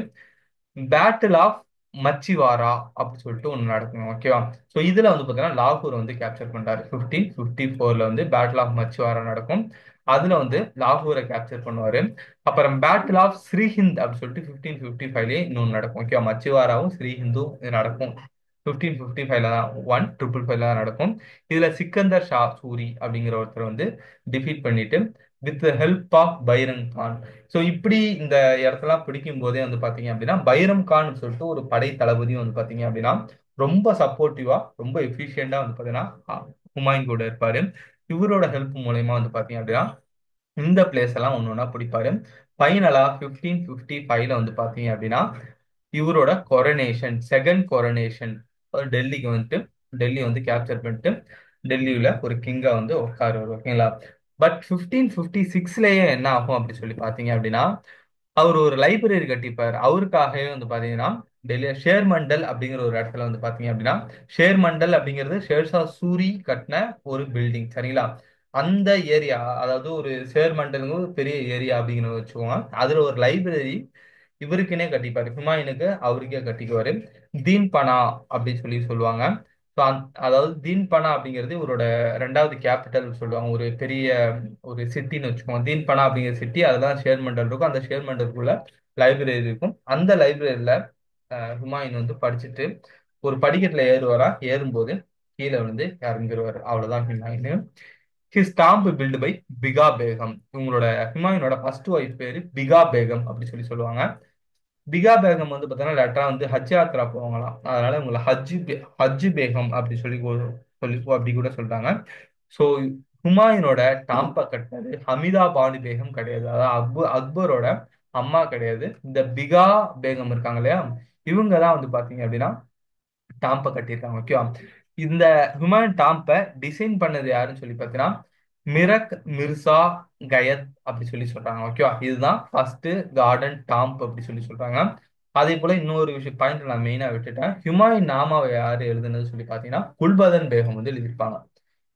பேட்டில் ஆஃப் மச்சிவாரா அப்படின்னு சொல்லிட்டு ஒன்று நடக்கும். ஓகேவா. ஸோ இதுல வந்து பார்த்தீங்கன்னா லாகூர் வந்து கேப்சர் பண்றாரு. 1554 வந்து பேட்டில் ஆஃப் மச்சிவாரா நடக்கும். அதுல வந்து லாகூரை கேப்சர் பண்ணுவாரு. அப்புறம் பேட்டில் ஆஃப் ஸ்ரீஹிந்த் அப்படின்னு சொல்லிட்டு 1555 இன்னொன்று நடக்கும். ஓகேவா. மச்சிவாராவும் ஸ்ரீஹிந்தும் இது நடக்கும். 1555 தான் 1555 தான் நடக்கும். இதுல சிக்கந்தர் ஷா சூரி அப்படிங்கிற ஒருத்தர் வந்து டிஃபீட் பண்ணிட்டு with help of Bairam Khan. So இப்படி இந்த இடத்தெல்லாம் பிடிக்கும் போதே வந்து பாத்தீங்க அப்படின்னா பைரம் கான் சொல்லிட்டு ஒரு படை தளபதியும் வந்து பாத்தீங்க அப்படின்னா ரொம்ப சப்போர்ட்டிவா ரொம்ப எஃபிஷியண்டா வந்து பாத்தீங்கன்னா ஹுமாயூன் கூட இருப்பாரு. இவரோட ஹெல்ப் மூலயமா வந்து பாத்தீங்க அப்படின்னா இந்த பிளேஸ் எல்லாம் ஒன்று ஒன்றா பிடிப்பாரு. ஃபைனலா 1555 வந்து பாத்தீங்க அப்படின்னா இவரோட கொரனேஷன் செகண்ட் கொரனேஷன் டெல்லிக்கு வந்துட்டு டெல்லி வந்து கேப்சர் பண்ணிட்டு டெல்லியில ஒரு கிங்கா வந்து உட்காருவார். ஓகேங்களா. பட் 1556லயே என்ன ஆகும் அப்படி சொல்லி பாத்தீங்க அப்படின்னா அவர் ஒரு லைப்ரரி கட்டிப்பார். அவருக்காகவே வந்து பாத்தீங்கன்னா டெல்லி ஷேர் மண்டல் அப்படிங்கிற ஒரு இடத்துல வந்து பாத்தீங்க அப்படின்னா ஷேர் மண்டல் அப்படிங்கிறது ஷேர்ஷா சூரி கட்டின ஒரு பில்டிங். சரிங்களா. அந்த ஏரியா அதாவது ஒரு ஷேர் மண்டலுங்க ஒரு பெரிய ஏரியா அப்படிங்கிறத வச்சுக்கோங்க. அதுல ஒரு லைப்ரரி இவருக்குன்னே கட்டிப்பாரு. ஹுமாயூனுக்கு அவருக்கே கட்டிக்குவாரு. தீன் பனா அப்படின்னு சொல்லி சொல்லுவாங்க. ஸோ அதாவது தீன் பனா அப்படிங்கிறது இவரோட ரெண்டாவது கேபிட்டல் சொல்லுவாங்க. ஒரு பெரிய ஒரு சிட்டின்னு வச்சுக்கோங்க. தீன் பனா அப்படிங்கிற சிட்டி அதெல்லாம் ஷேர் மண்டல் இருக்கும். அந்த ஷேர் மண்டலுக்குள்ள லைப்ரரி இருக்கும். அந்த லைப்ரரியில ஹுமாயூன் வந்து படிச்சுட்டு ஒரு படிக்கட்டுல ஏறுவாரா. ஏறும்போது கீழே வந்து இறங்கிடுவாரு. அவ்வளவுதான் Humayun. His tomb built by Bega Begum. இவங்களோட ஹுமாயூனோட ஃபர்ஸ்ட் ஒய்ஃப் பேரு பிகா பேகம் அப்படி சொல்லி சொல்லுவாங்க. பிகா பேகம் வந்து பார்த்தீங்கன்னா லேட்டரா வந்து ஹஜ் யாத்ரா போவாங்களாம். அதனால இவங்களை ஹஜ் பேகம் அப்படி சொல்லி சொல்லி அப்படி கூட சொல்றாங்க. ஸோ ஹுமாயூனோட டாம்பை கட்டினது ஹமிதா பானு பேகம் கிடையாது. அதாவது அக்பரோட அம்மா கிடையாது. இந்த பிகா பேகம் இருக்காங்க இல்லையா. இவங்க தான் வந்து பாத்தீங்க அப்படின்னா டாம்பை கட்டியிருக்காங்க. ஓகேவா. இந்த ஹுமாயூன் டாம்பை டிசைன் பண்ணது யாருன்னு சொல்லி பார்த்தீங்கன்னா மிரக் மிர்சா கயத் அப்படி சொல்லி சொல்றாங்க. ஓகேவா. இதுதான் ஃபர்ஸ்ட் கார்டன் டாம்ப் அப்படி சொல்லி சொல்றாங்க. அதே போல இன்னொரு விஷயம் பாயிண்ட் நான் மெயினா விட்டுட்டேன். ஹுமாயூன் நாமாவை யாரு எழுதுனது சொல்லி பார்த்தீங்கன்னா குல்பதன் பேகம் வந்து எழுதியிருப்பாங்க.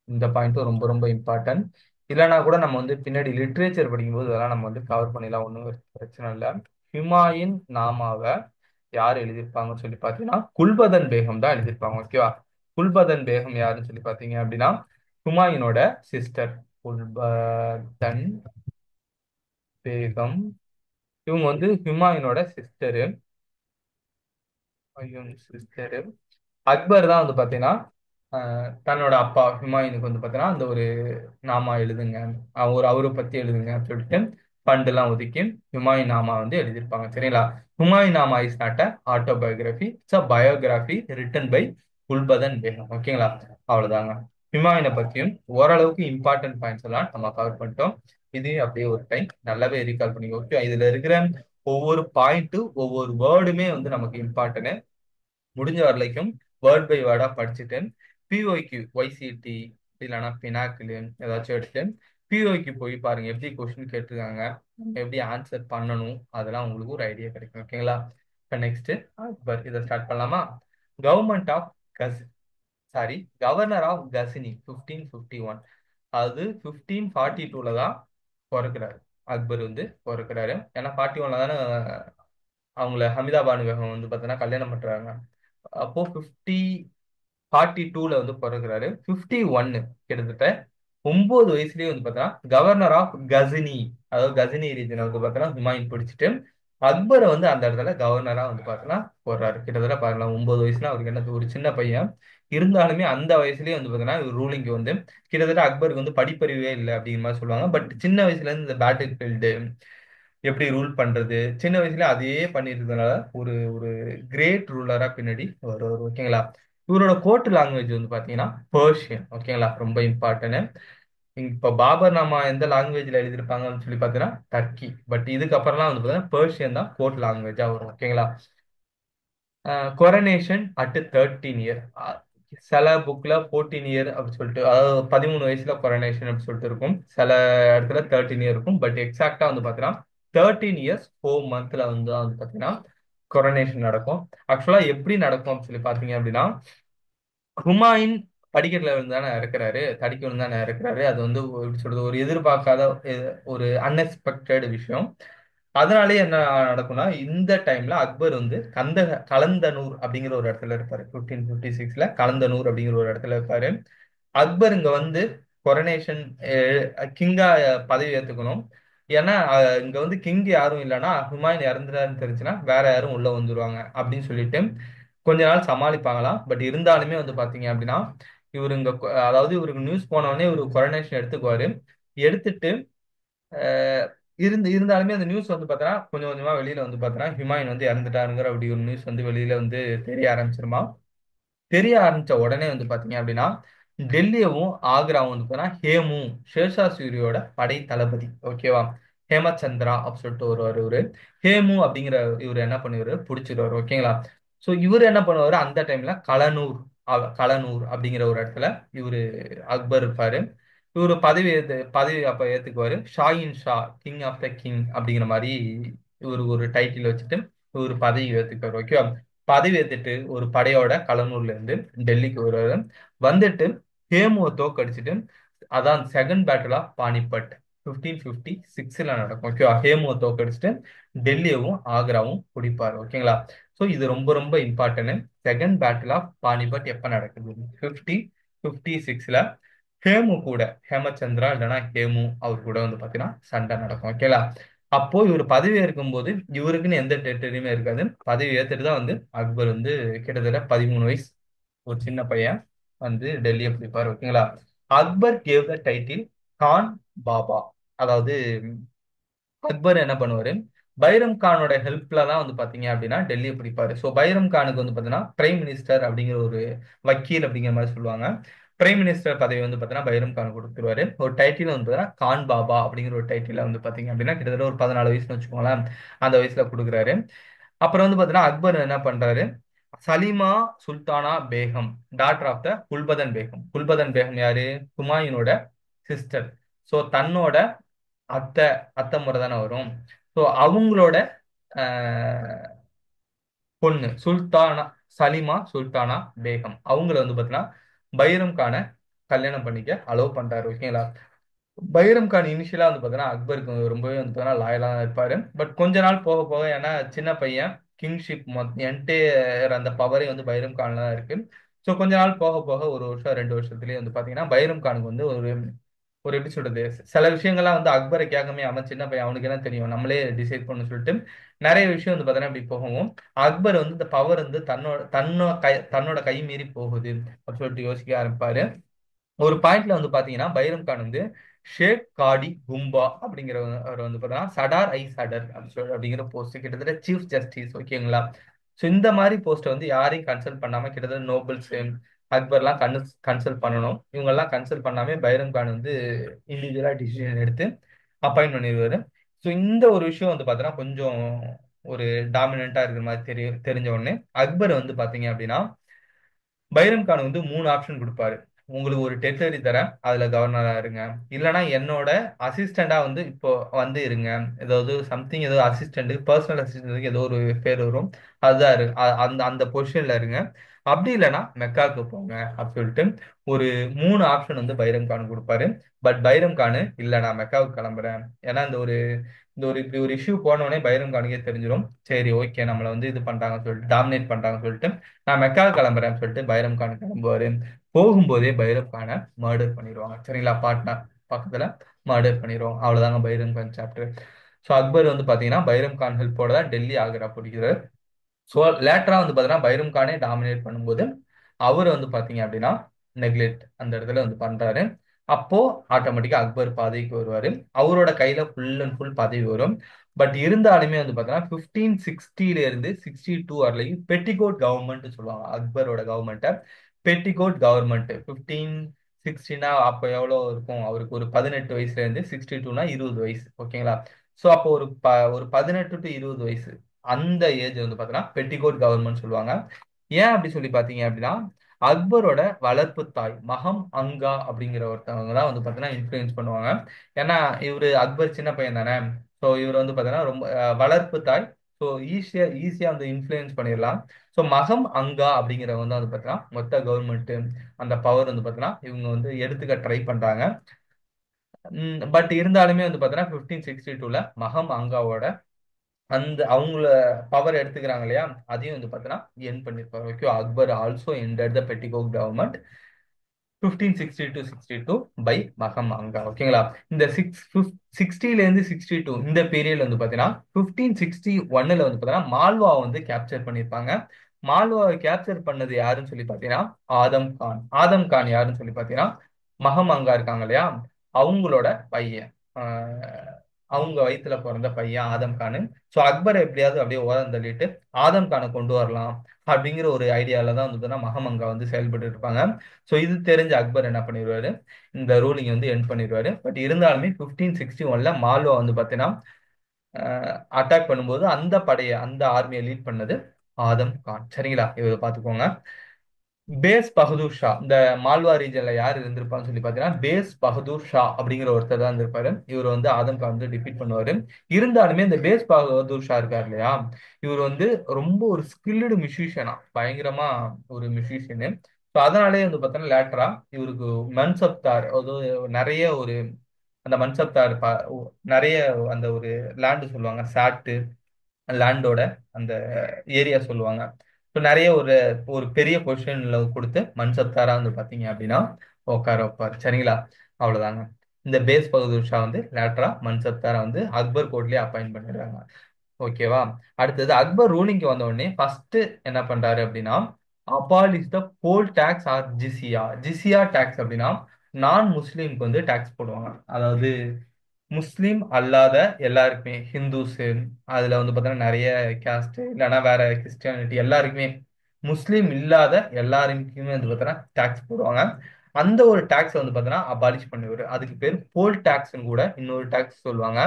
இந்த பாயிண்ட்டும் ரொம்ப ரொம்ப இம்பார்ட்டன்ட். இல்லைன்னா கூட நம்ம வந்து பின்னாடி லிட்ரேச்சர் படிக்கும்போது இதெல்லாம் நம்ம வந்து கவர் பண்ணிடலாம். ஒன்றும் பிரச்சனை இல்லை. ஹுமாயூன் நாமாவை யார் எழுதியிருப்பாங்கன்னு சொல்லி பார்த்தீங்கன்னா குல்பதன் பேகம் தான் எழுதியிருப்பாங்க. ஓகேவா. குல்பதன் பேகம் யாருன்னு சொல்லி பார்த்தீங்க அப்படின்னா ஹுமாயூனோட சிஸ்டர் குல்பதன் பேகம். இவங்க வந்து ஹுமாயூனோட சிஸ்டரு. சிஸ்டரு அக்பர் தான் வந்து பாத்தீங்கன்னா தன்னோட அப்பா ஹுமாயூனுக்கு வந்து பாத்தீங்கன்னா அந்த ஒரு நாமா எழுதுங்க அவரை பத்தி எழுதுங்க சொல்லிட்டு ஃபண்ட் எல்லாம் ஒதுக்கி ஹுமாயூன் நாமா வந்து எழுதியிருப்பாங்க. சரிங்களா. Humayun Nama is not a autobiography. It's a biography written by Gulbadan Begum. ஓகேங்களா. அவ்வளவுதாங்க. ஹுமாயூனை பத்தியும் ஓரளவுக்கு இம்பார்ட்டன்ட் பாயிண்ட்ஸ் எல்லாம் நம்ம கவர் பண்ணிட்டோம். இதையும் அப்படியே ஒரு டைம் நல்லாவே ரீகால் பண்ணிக்கோ. ஓகே. இதுல இருக்கிற ஒவ்வொரு பாயிண்ட்டும் ஒவ்வொரு வேர்டுமே வந்து நமக்கு இம்பார்ட்டன்ட். முடிஞ்ச வரைக்கும் வேர்ட் பை வேர்டா படிச்சுட்டு பிஓக்கு ஒய்சிடி இல்லைன்னா பினாக்கிள் ஏதாச்சும் எடுத்து பிஓக்கு போய் பாருங்க எப்படி கொஸ்டின் கேட்டிருக்காங்க எப்படி ஆன்சர் பண்ணணும் அதெல்லாம் உங்களுக்கு ஒரு ஐடியா கிடைக்கும். ஓகேங்களா. இப்போ நெக்ஸ்ட் அக்பர் இதை ஸ்டார்ட் பண்ணலாமா. கவர்மெண்ட் ஆஃப் கஸ் சாரி கவர்னர் ஆஃப் கசினி 1551. அது 1542 தான் பிறக்கிறாரு. அக்பர் வந்து பிறக்கிறாரு. ஏன்னா 41 தானே அவங்கள ஹமிதா பானு பேகம் வந்து பார்த்தீங்கன்னா கல்யாணம் பண்றாங்க. அப்போ 42ல வந்து பிறகுறாரு. 51 கிட்டத்தட்ட 9 வயசுலயே வந்து பார்த்தா கவர்னர் ஆஃப் கசினி அதாவது கசினி ரீஜன் வந்து பார்த்தோன்னா ஹுமாயூன் பிடிச்சிட்டு அக்பரை வந்து அந்த இடத்துல கவர்னரா வந்து பார்த்தோன்னா போடுறாரு. கிட்டத்தட்ட பாருங்களா 9 வயசுல அவருக்கு என்ன ஒரு சின்ன பையன் இருந்தாலுமே அந்த வயசுலயே வந்து பார்த்தோன்னா ரூலிங்க்கு வந்து கிட்டத்தட்ட அக்பருக்கு வந்து படிப்பறிவே இல்லை அப்படிங்கிற மாதிரி சொல்லுவாங்க. பட் சின்ன வயசுல இருந்து இந்த பேட்டில் ஃபீல்டு எப்படி ரூல் பண்றது சின்ன வயசுல அதையே பண்ணிட்டு இருந்தனால ஒரு ஒரு கிரேட் ரூலரா பின்னாடி வருவார். ஓகேங்களா. இவரோட கோர்ட் லாங்குவேஜ் வந்து பாத்தீங்கன்னா பெர்ஷியன். ஓகேங்களா. ரொம்ப இம்பார்ட்டன்ட். இப்ப பாபர் நாமா எந்த லாங்குவேஜ்ல எழுதியிருப்பாங்கன்னு சொல்லி பாத்தீங்கன்னா டர்க்கி. பட் இதுக்கப்புறம்லாம் வந்து பாத்தீங்கன்னா பெர்ஷியன் தான் கோர்ட் லாங்குவேஜா வரும். ஓகேங்களா. கொரனேஷன் அட் 13 இயர். சில புக்ல 14 இயர் அப்படி சொல்லிட்டு அதாவது 13 வயசுல கொரனேஷன் அப்படி சொல்லிட்டு இருக்கும். சில இடத்துல 13 இயர் இருக்கும். பட் எக்ஸாக்டா வந்து பாத்தீங்கன்னா 13 years 4 months வந்து பாத்தீங்கன்னா கொரோனேஷன் நடக்கும். ஆக்சுவலா எப்படி நடக்கும் அப்படின்னு சொல்லி பாத்தீங்க அப்படின்னா, ஹுமாயூன் படிக்கட்டுல விழுந்து தானே இறக்குறாரு, தடிக்க விழுந்து தானே இறக்குறாரு. அது வந்து எப்படி சொல்றது, ஒரு எதிர்பார்க்காத ஒரு அன்எக்ஸ்பெக்டட் விஷயம். அதனாலே என்ன நடக்கும்னா, இந்த டைம்ல அக்பர் வந்து கலந்தனூர் அப்படிங்கிற ஒரு இடத்துல இருப்பாரு. 1556 கலந்தனூர் அப்படிங்கிற ஒரு இடத்துல இருப்பாரு. அக்பர் இங்க வந்து கொரனேஷன் கிங்கா பதவி ஏத்துக்கணும். ஏன்னா இங்க வந்து கிங் யாரும் இல்லைன்னா ஹுமாயூன் இறந்துட்டாருன்னு தெரிஞ்சுன்னா வேற யாரும் உள்ள வந்துருவாங்க அப்படின்னு சொல்லிட்டு கொஞ்ச நாள் சமாளிப்பாங்களாம். பட் இருந்தாலுமே வந்து பாத்தீங்க அப்படின்னா, இவரு இங்க அதாவது இவருக்கு நியூஸ் போன உடனே இவரு கொரனேஷன் எடுத்துக்குவாரு. எடுத்துட்டு அஹ் இருந்தாலுமே அந்த நியூஸ் வந்து பார்த்தோன்னா கொஞ்சம் கொஞ்சமா வெளியில வந்து பார்த்தோன்னா ஹுமாயூன் வந்து இறந்துட்டாருங்கிற அப்படி ஒரு நியூஸ் வந்து வெளியில வந்து தெரிய ஆரம்பிச்சிருமா. தெரிய ஆரம்பிச்ச உடனே வந்து பாத்தீங்க அப்படின்னா, டெல்லியவும் ஆக்ராவும் வந்து பார்த்தீங்கன்னா ஹேமு ஷேர்ஷா சூரியோட படை தளபதி, ஓகேவா, ஹேமச்சந்திரா அப்படின்னு சொல்லிட்டு வருவார் இவரு. ஹேமு அப்படிங்கிற இவர் என்ன பண்ணுவாரு, பிடிச்சிருவாரு, ஓகேங்களா. ஸோ இவர் என்ன பண்ணுவாரு அந்த டைம்ல கலனூர் அப்படிங்கிற ஒரு இடத்துல இவரு அக்பர் இருப்பாரு. இவரு பதவி அப்ப ஏத்துக்குவாரு. Shahanshah, king of the king அப்படிங்கிற மாதிரி இவரு ஒரு டைட்டில் வச்சுட்டு இவரு பதவி ஏத்துக்குவாரு, ஓகேவா. பதவி ஏத்துட்டு ஒரு படையோட கலனூர்ல இருந்து டெல்லிக்கு வருவாரு. வந்துட்டு ஹேமுவை தோக்கடிச்சிட்டு, அதான் செகண்ட் பேட்டில் ஆஃப் பானிபட் 1556 நடக்கும், ஓகேவா. ஹேமுவை தோக்கடிச்சிட்டு டெல்லியவும் ஆக்ராவும் பிடிப்பாரு, ஓகேங்களா. ஸோ இது ரொம்ப ரொம்ப important. Second battle of Panipat எப்ப நடக்குது, 1556. ஹேமு கூட, ஹேமச்சந்திரா இல்லைன்னா ஹேமு அவர் கூட வந்து பாத்தீங்கன்னா சண்டை நடக்கும், ஓகேங்களா. அப்போ இவர் பதவி ஏற்கும்போது இவருக்குன்னு எந்த டெரிட்டரியுமே இருக்காது. பதவி ஏத்துட்டு தான் வந்து அக்பர் வந்து கிட்டத்தட்ட 13 வயசு ஒரு சின்ன பையன் வந்து டெல்லியை பிடிப்பார், ஓகேங்களா. Akbar gave the title Khan Baba. அதாவது அக்பர் என்ன பண்ணுவாரு, பைரம் கானோட ஹெல்ப்ல தான் வந்து பாத்தீங்க அப்படின்னா டெல்லியை பிடிப்பாரு. ஸோ பைரம் கானுக்கு வந்து பாத்தீங்கன்னா பிரைம் மினிஸ்டர் அப்படிங்கிற ஒரு வக்கீல் அப்படிங்கிற மாதிரி சொல்லுவாங்க. பிரைம் மினிஸ்டர் பதவி வந்து பாத்தீங்கன்னா பைரம் கான் கொடுத்துருவாரு. ஒரு டைட்டில் வந்து பாத்தீங்கன்னா கான் பாபா அப்படிங்கிற ஒரு டைட்டில வந்து பாத்தீங்க அப்படின்னா கிட்டத்தட்ட ஒரு 14 வயசுன்னு வச்சுக்கோங்களேன், அந்த வயசுல கொடுக்குறாரு. அப்புறம் வந்து பாத்தீங்கன்னா அக்பர் என்ன பண்றாரு, Salima Sultana Begum, daughter of the Gulbadan Begum. Gulbadan Begum யாரு, ஹுமாயூனோட சிஸ்டர். ஸோ தன்னோட அத்தை அத்தை முறை தானே வரும். ஸோ அவங்களோட ஆஹ், பொண்ணு சுல்தானா, சலிமா சுல்தானா பேகம், அவங்கள வந்து பார்த்தீங்கன்னா பைரம் கானை கல்யாணம் பண்ணிக்க அலோவ் பண்றாரு, ஓகேங்களா. பைரம் கான் இனிஷியலா வந்து பார்த்தீங்கன்னா அக்பருக்கு ரொம்பவே வந்து பார்த்தீங்கன்னா லாயலா தான் இருப்பாரு. பட் கொஞ்ச நாள் போக போக, ஏன்னா சின்ன பையன், கிங்ஷிப் என்டையர் அந்த பவரே வந்து பைரம் கான்ல தான் இருக்கு. ஸோ கொஞ்ச நாள் போக போக ஒரு வருஷம் 2 வருஷத்துலயே வந்து பார்த்தீங்கன்னா பைரம் கானுக்கு வந்து ஒரு ஒரு எப்படி சொல்றது, சில விஷயங்கள்லாம் வந்து அக்பரை கேட்காம அவன் சின்ன பையன், அவனுக்கு என்ன தெரியும், நம்மளே டிசைட் பண்ணு சொல்லிட்டு நிறைய விஷயம் வந்து பார்த்தீங்கன்னா இப்படி போகவும் அக்பர் வந்து இந்த பவர் வந்து தன்னோட கை மீறி போகுது அப்படின்னு சொல்லிட்டு யோசிக்க ஆரம்பிப்பாரு. ஒரு பாயிண்ட்ல வந்து பாத்தீங்கன்னா பைரம் கான் வந்து ஷேக் காடி கும்பா அப்படிங்கிறவர் வந்து பார்த்தீங்கன்னா சடார் ஐ சடர் அப்படிங்கிற போஸ்ட், கிட்டத்தட்ட சீஃப் ஜஸ்டிஸ், ஓகேங்களா. ஸோ இந்த மாதிரி போஸ்ட்டை வந்து யாரையும் கன்சல்ட் பண்ணாம கிட்டத்தட்ட நோபல்ஸ் அக்பர்லாம் கன்சல்ட் பண்ணணும், இவங்கெல்லாம் கன்சல்ட் பண்ணாம பைரம் கான் வந்து இண்டிவிஜுவலா டிசிஷன் எடுத்து அப்பாயிண்ட் பண்ணிடுவாரு. ஸோ இந்த ஒரு விஷயம் வந்து பார்த்தீங்கன்னா கொஞ்சம் ஒரு டாமினண்டா இருக்கிற மாதிரி தெரிஞ்ச உடனே அக்பர் வந்து பாத்தீங்க அப்படின்னா பைரம் கான் வந்து 3 ஆப்ஷன் கொடுப்பாரு. உங்களுக்கு ஒரு டெரிட்டரி தரேன், அதுல கவர்னரா இருங்க, இல்லைன்னா என்னோட அசிஸ்டண்டா வந்து இப்போ வந்து இருங்க. ஏதாவது சம்திங், ஏதோ அசிஸ்டன்ட், பர்சனல் அசிஸ்டன்ட், ஏதோ ஒரு பேர் வரும், அதுதான் அந்த அந்த பொசிஷன்ல இருங்க. அப்படி இல்லைன்னா மெக்காவுக்கு போங்க அப்படின்னு சொல்லிட்டு ஒரு 3 ஆப்ஷன் வந்து பைரம் கான் கொடுப்பாரு. பட் பைரம் கானு இல்ல, நான் மெக்காவுக்கு கிளம்புறேன். ஏன்னா இப்படி ஒரு இஷ்யூ போனோடனே பைரம் கானுக்கே தெரிஞ்சிடும், சரி ஓகே நம்மளை வந்து இது பண்றாங்கன்னு சொல்லிட்டு, டாமினேட் பண்றாங்கன்னு சொல்லிட்டு நான் மெக்கா கிளம்புறேன்னு சொல்லிட்டு பைரம் கான் கிளம்புவாரு. போகும்போதே பைரம் கானை மர்டர் பண்ணிடுவாங்க, சரிங்களா. பாட்னா பக்கத்துல மர்டர் பண்ணிடுவாங்க. அவ்வளவுதாங்க பைரம் கான் சாப்டர். ஸோ அக்பர் வந்து பாத்தீங்கன்னா பைரம் கான் ஹெல்ப்போட தான் டெல்லி ஆக்ரா பிடிக்கிறார். ஸோ லேட்டரா வந்து பாத்தீங்கன்னா பைரம் கானே டாமினேட் பண்ணும்போது அவர் வந்து பாத்தீங்க அப்படின்னா நெக்லெக்ட் அந்த இடத்துல வந்து பண்றாரு. அப்போ ஆட்டோமேட்டிக்கா அக்பர் பதவிக்கு வருவாரு. அவரோட கையில ஃபுல் அண்ட் ஃபுல் பதவி வரும். பட் இருந்தாலுமே வந்து பாத்தீங்கன்னா 1560 இருந்து 62 வரலையும் பெட்டிகோட் கவர்மெண்ட் சொல்லுவாங்க அக்பரோட கவர்மெண்ட்டை. பெட்டிகோட் கவர்மெண்ட் 1560 அப்போ எவ்வளவு இருக்கும், அவருக்கு ஒரு 18 வயசுல இருந்து 62 20 வயசு, ஓகேங்களா. ஸோ அப்போ ஒரு 18 to 20 வயசு, அந்த ஏஜ் வந்து பாத்தீங்கன்னா பெட்டிகோட் கவர்மெண்ட் சொல்லுவாங்க. ஏன் அப்படி சொல்லி பாத்தீங்க அப்படின்னா, அக்பரோட வளர்ப்பு தாய் மகம் அங்கா அப்படிங்கிற ஒருத்தவங்க தான் வந்து பாத்தீங்கன்னா இன்ஃபுளுயன்ஸ் பண்ணுவாங்க. ஏன்னா இவரு அக்பர் சின்ன பையன் தானே. ஸோ இவர் வந்து பார்த்தீங்கன்னா ரொம்ப வளர்ப்பு தாய். ஸோ ஈஸியா வந்து இன்ஃப்ளூயன்ஸ் பண்ணிடலாம். ஸோ மகம் அங்கா அப்படிங்கிறவங்க வந்து பார்த்தீங்கன்னா மொத்த கவர்மெண்ட் அந்த பவர் வந்து பார்த்தீங்கன்னா இவங்க வந்து எடுத்துக்க ட்ரை பண்றாங்க. பட் இருந்தாலுமே வந்து பார்த்தீங்கன்னா 1562ல மகம் அங்காவோட அந்த அவங்கள பவர் எடுத்துக்கிறாங்க இல்லையா, அதையும் வந்து பார்த்தீங்கன்னா என் பண்ணிருப்பாரு. Okay, Akbar also enter the petticoat government 1562 by மகம் அங்கா. ஓகேங்களா. இந்த 60ல இருந்து 62 இந்த பீரியட்ல வந்து பாத்தீங்கன்னா 1561ல வந்து பாத்தீங்கன்னா மால்வா வந்து கேப்சர் பண்ணிருப்பாங்க. மால்வாவை கேப்சர் பண்ணது யாருன்னு சொல்லி பாத்தீங்கன்னா ஆதம் கான். ஆதம் கான் யாருன்னு சொல்லி பாத்தீங்கன்னா மகம் அங்கா இருக்காங்க இல்லையா, அவங்களோட பையன். அவங்க வயித்துல பிறந்த பையன் ஆதம் கானு. ஸோ அக்பரை எப்படியாவது அப்படியே ஓரம் தள்ளிட்டு ஆதம் கானை கொண்டு வரலாம் அப்படிங்கிற ஒரு ஐடியால தான் வந்து பாத்தீங்கன்னா மகமங்கா வந்து செயல்பட்டு இருப்பாங்க. ஸோ இது தெரிஞ்ச அக்பர் என்ன பண்ணிடுவாரு, இந்த ரூலிங் வந்து எண்ட் பண்ணிடுவாரு. பட் இருந்தாலுமே 1561ல மால்வா வந்து பார்த்தீங்கன்னா அட்டாக் பண்ணும்போது அந்த படையை அந்த ஆர்மியை லீட் பண்ணது ஆதம் கான். சரிங்களா, இவர் பார்த்துக்கோங்க. பேஸ் பகதூர் ஷா இந்த மால்வா ரீஜன்ல யார் இருந்திருப்பான்னு சொல்லி பாத்தீங்கன்னா பேஸ் பகதூர் ஷா அப்படிங்கிற ஒருத்தர் தான் இருந்திருப்பாரு. இவர் வந்து ஆதம் கான் வந்து டிஃபீட் பண்ணுவாரு. இருந்தாலுமே இந்த பேஸ் பகதூர் ஷா இருக்கார் இல்லையா, இவர் வந்து ரொம்ப ஒரு ஸ்கில்டு மியூசிஷியனா, பயங்கரமா ஒரு மியூசிஷியனு. ஸோ அதனாலே வந்து பார்த்தோன்னா லேட்டரா இவருக்கு மன்சப்தார் அதாவது நிறைய ஒரு அந்த மன்சப்தார் நிறைய அந்த ஒரு லேண்டு சொல்லுவாங்க, சாட்டு லேண்டோட அந்த ஏரியா சொல்லுவாங்க. ஸோ நிறைய ஒரு ஒரு பெரிய பொசிஷன்ல கொடுத்து மன்சப்தாரா வந்து பாத்தீங்க அப்படின்னா உட்கார வைப்பார். சரிங்களா, அவ்வளவுதாங்க. இந்த பேஸ் பகதூர் ஷா வந்து லேட்டரா மன்சப்தாரா வந்து அக்பர் கோர்ட்லயே அப்பாயிண்ட் பண்ணிடுறாங்க. ஓகேவா. அடுத்தது அக்பர் ரூலிங்க்கு வந்த உடனே ஃபர்ஸ்ட் என்ன பண்றாரு அப்படின்னா அபாலிஷ் த போல் டாக்ஸ் ஆர் ஜிசியா. ஜிசியா டாக்ஸ் அப்படின்னா நான் முஸ்லீம்க்கு வந்து டாக்ஸ் போடுவாங்க. அதாவது முஸ்லீம் அல்லாத எல்லாருக்குமே, ஹிந்துஸ், அதுல வந்து பார்த்தீங்கன்னா நிறைய கேஸ்ட் இல்லைன்னா வேற கிறிஸ்டியானிட்டி எல்லாருக்குமே, முஸ்லீம் இல்லாத எல்லாருக்குமே வந்து பார்த்தீங்கன்னா டாக்ஸ் போடுவாங்க. அந்த ஒரு டாக்ஸ் வந்து பார்த்தீங்கன்னா அபாலிஷ் பண்ணுவாரு. அதுக்கு பேர் போல் டாக்ஸ்னு கூட இன்னொரு டாக்ஸ் சொல்லுவாங்க.